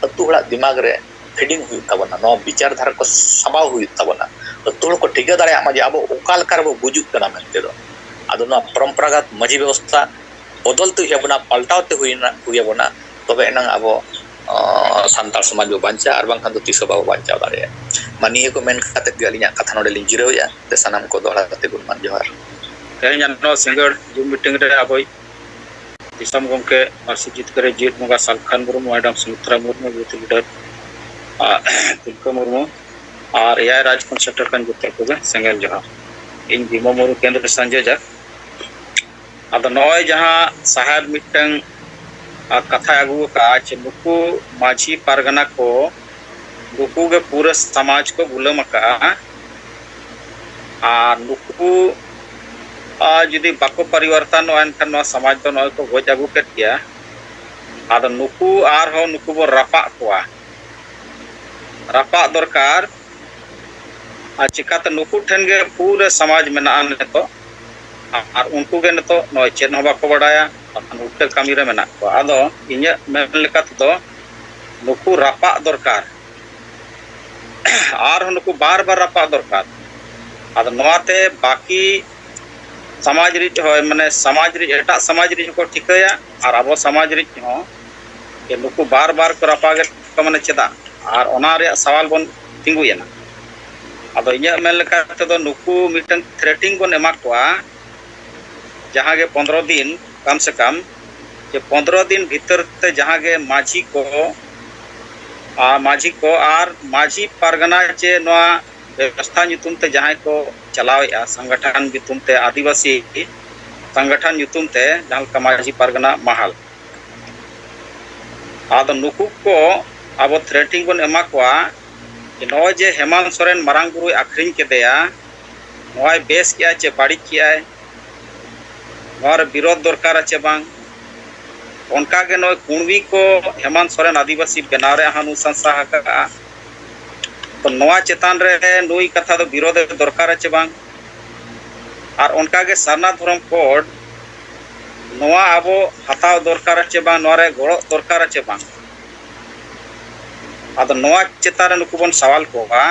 अतु हड़ा दिमाग रे फीडिंग हुई तबना नो विचार धारा को सबाव हुई तबना अतु हड़ को ठिका दाड़े आमा जे आबो ओका लेका रे बुजुक कना मेनते दो आदो नो परंपरागत मजी व्यवस्था बदलते हुई पलटावते हुई तबे एनंग आबो सान्ताल समाज बो बांचा और बांखान तीस बाबो बांचा दाड़े मानिए को मेन खाते गे अलिया कथा नोडे लिंग जिरावया ते सानाम को दोहरा खाते गुणमान जोहार तेनो सिंगड़ जूम मीटिंग रे अबोय दिसम गमके मार्सी जितकरे जीत मुगा Salkhan Murmu madam Sumitra Murmu youth leader Tilka Murmu और या राज खन सेटर कन जुते को सेंगल जोहार इन भीमा मुर्मू केंद्र संजय जा अद नय जहां साहेब मिटंग कथा अगु का चे नुकु माझी पारगना को नुकु के पूरे समाज को बुलम का आ नुकु जुदी बाको परिवर्तन एनखान समाज तो नय को गोज अगु केट गया आद नुकु आर हो नुकु बो रापा कोआ रापा दरकार आ चिकाते नुकु ठेन गे पूरे समाज में ना तो और उनको के नतो नय चेन हो बाको बडाया उठे कमी रे मेना को आदो इnya मेन लेका तो नुकु रापा दरकार और नुकु बार बार रापा दरकार आदो नवाते बाकी समाज रिच हो माने समाज रिच एटा समाज रिच को ठिकाया और अब समाज रिच हो के नुकु बार बार को रापा गे को माने चेदा और ओना रे सवाल बन तिंगुयना आदो इnya मेन लेका तो नुकु मिटन थ्रेटिंग बन एमा कोआ जहां के 15 दिन कम से कम जे 15 दिन भीतर ते जहां के माझी को और माझी पारगना चे नवा व्यवस्था नितुम ते जहां को चलावेया संगठन नितुम ते आदिवासी संगठन नितुम ते जहां का माझी पारगना महल आदो नुकु को अब थ्रेटिंग बन एमा कोआ कि नो जे हेमंत सोरेन मारांग गुरु आखरिन केदेया नोय बेस किया चे बाड़ी किया और विरोध दरकार चे बांग उनका के नोय कुणवी को हेमंत सोरेन आदिवासी बनाव रे हानु संस्था का तो नोआ चेतान रे नुई कथा तो विरोध दरकार चे बांग और उनका के सरना धर्म कोड नोआ आबो हताव दरकार चे बांग नोरे गोड़ो दरकार चे बांग आदो नोआ चेतान नुकु बन सवाल कोगा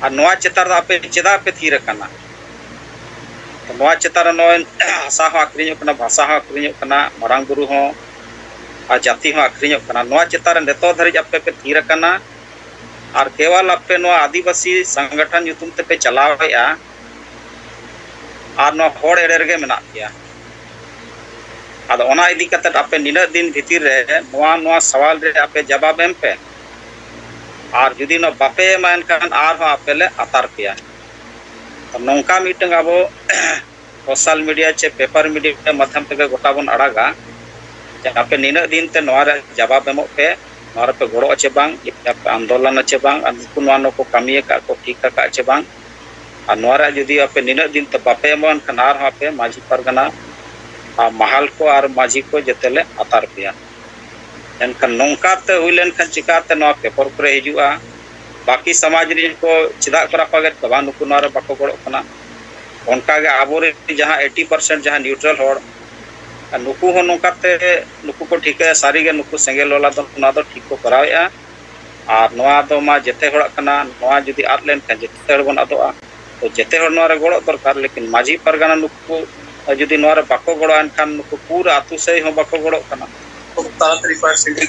और नोआ चेतार आपे चेदा पे थीर कना नोआ चेतार नोय भाषा हो आक्रिñो कना भाषा हो आक्रिñो कना मारांग गुरु हो आ जाति हो आक्रिñो कना नोआ चेतार नेतो धरि आपे पे थीर कना और केवल आपे नोआ आदिवासी संगठन युतुम ते पे चलावेया और नो होड़ एड़े गे मेना गया आदो ओना इदी कते आपे निना दिन भीतिर रे नोआ सवाल रे आपे जवाब एम पे और जुदी नो बापे मान कान आर हो आपे ले अतार पिया तो नौका मीटिंग अब सोशल मीडिया चे पेपर मीडिया के माध्यम ते गोटा बन अड़ागा आपे निना दिन ते नोआ रे जवाब एमो पे नोआ पे गोड़ो चे बांग आपे आंदोलन चे बांग नुकु नोआ नो को कमी का को ठीक का चे बांग और नोआ रे जुदी आपे निना दिन ते बापे मन खनार हो आपे माझी परगना महल को और माझी को जतेले अतार पिया एनखान नौका ते हुइलेन खान चिकाते नोआ पेपर करे हिजुआ बाकी समाज रे को चिदा करा पागे तबा नुकु नोरे बाको गड़ो कना उनका के आबोरे जहां 80% जहां न्यूट्रल होड़ नुकु हो नौकाते नुकु को ठीक है सारी गे नुकु सेंगेल वाला दो ना दो ठीक को करावेया और नोआ दो मा जते होड़ कना नोआ जुदी आद लेन खान जते होड़ बन आदोआ तो जते होड़ नोरे गड़ो दरकार लेकिन माझी परगना नुकु जुदी नोरे बाको गड़ो एनखान नुकु पूरा आतु से हो बाको गड़ो कना तो तातरी पार्टी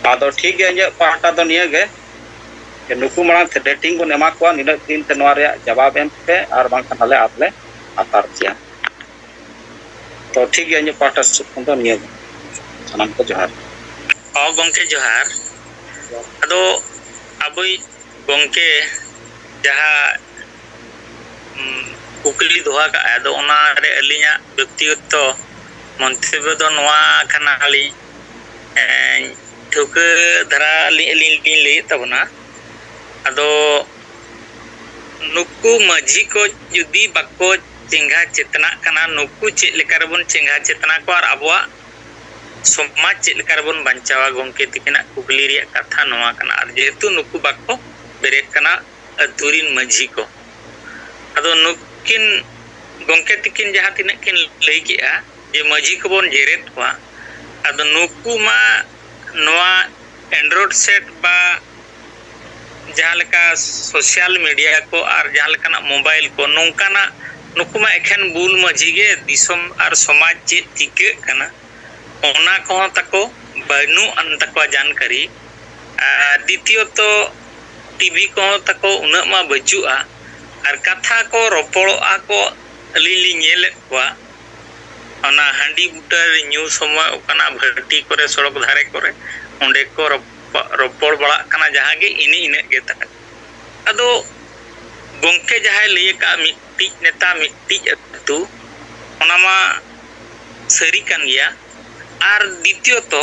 आदो ठीक है जे पाटा दो निये गे के नुकु मांग थ्रेटिंग बन एमा को निना दिन ते नोआ रे जवाब एम पे और बांग खाले आतले अतार जिया तो ठीक है जे पाटा से तो निये सनम को जोहार गोंके जोहार अदो अबई गोंके जहा कुकली दोहा का अदो ओना रे अलिया व्यक्तिगत मंतव्य दो नोआ खानाली ठुक धरा लिंग ले तबना अदो नुकु माझी को जुदी बाको चेंगा चेतना कना नुकु चे लेकर बन चेंगा चेतना को और अबवा समाज चे लेकर बन बंचावा गोंके तिकिना कुकली रे कथा नोआ कना और जेतु नुकु बाको बेरेट कना अतुरिन माझी को अदो नुकिन गोंके तिकिन जहां तिना किन लई किया je maji ko bon jeret kwa ado nuku ma noa Android set ba jahaleka social media ko ar jahalekana mobile ko nongkana nuku ma ekhen bul maji ge disom ar samaj che chike kana ona ko tako banu an takwa jankari द्वितीय तो TV को तको उना मा बजुआ और कथा को रोपड़ोआ को Ali nail को ओना हांडी बुटर न्यू समय ओकना भट्टी करे सड़क धारे करे ओंडे को रोपड़ बड़ा कना जहां गे इने इने गे तक अदो गोंके जहां लिए का मिट्टी नेता मिट्टी अतु ओना मा सरी कान गया और द्वितीय तो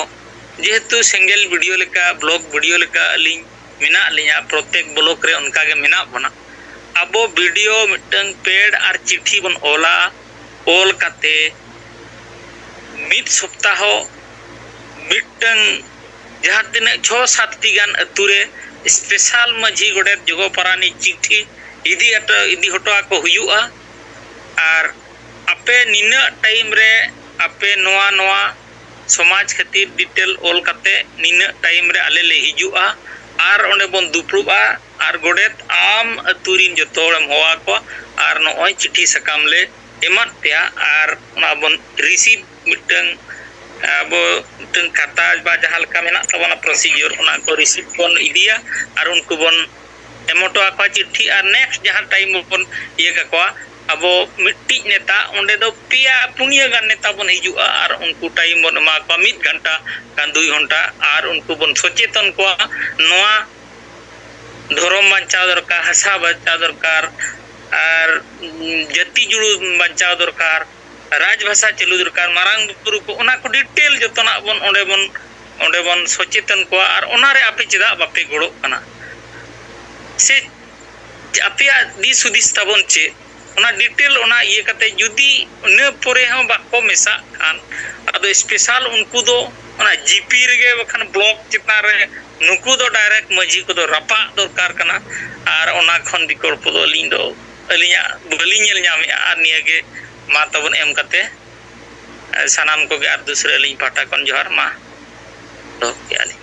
जेहेतु सिंगल वीडियो लेका ब्लॉग वीडियो लेका अलिंग मिना लिया प्रत्येक ब्लॉग रे उनका के मिना बना अबो वीडियो मिटंग पेड और चिट्ठी बन ओला ओल काते मिट सप्ताह मिटंग जहां तिने 6-7 टी गान अतुरे स्पेशल मझी गोडे जगो परानी चिट्ठी इदी हटवा को हुयुआ और आपे निना टाइम रे आपे नोआ नोआ समाज खातिर डिटेल ओल काते निना टाइम रे आले ले हिजुआ आर ओंडे बन दुपरुबा आर गोडेत आम अतुरिन जतोड़म होआ को आर नोय चिट्ठी सकाम ले एमत पेया आर ओना बन रिसीव मिटंग अब मिटंग खाता बा जहां लका मेना तबना प्रोसीजर ओना को रिसीव बन इदिया आर उनको बन एमोटो आको चिट्ठी आर नेक्स्ट जहां टाइम बन ये का अबो मिट्टी नेता ओंडे दो पिया पुनिया गान नेता बन हिजुआ और उनको टाइम बन मा को 1 घंटा कान 2 घंटा और उनको बन सचेतन को नोआ धर्म बचाव दरकार हसा बचाव दरकार और जाति जुड़ू बचाव दरकार राजभाषा चलू दरकार मारांग बुरु को ओना को डिटेल जतना बन ओंडे बन सचेतन को और ओना रे आपे चदा बापे गड़ो कना से आपे दिस हुदिस ताबन चे ओना डिटेल ओना ये कते जुदी न परे हम बाको मेसा खान अदो स्पेशल उनको दो ओना जीपी रे बखन ब्लॉक चितना रे नुकु दो डायरेक्ट मजी को दो रपा दरकार कना और ओना खन विकल्प दो लिंग दो अलिया बली नेल ᱧᱟᱢᱮ ᱟᱨ ᱱᱤᱭᱟᱹᱜᱮ मा तबन एम कते सानाम को गे आर दूसरे लिंग पाटा कन जोहार मा दो याली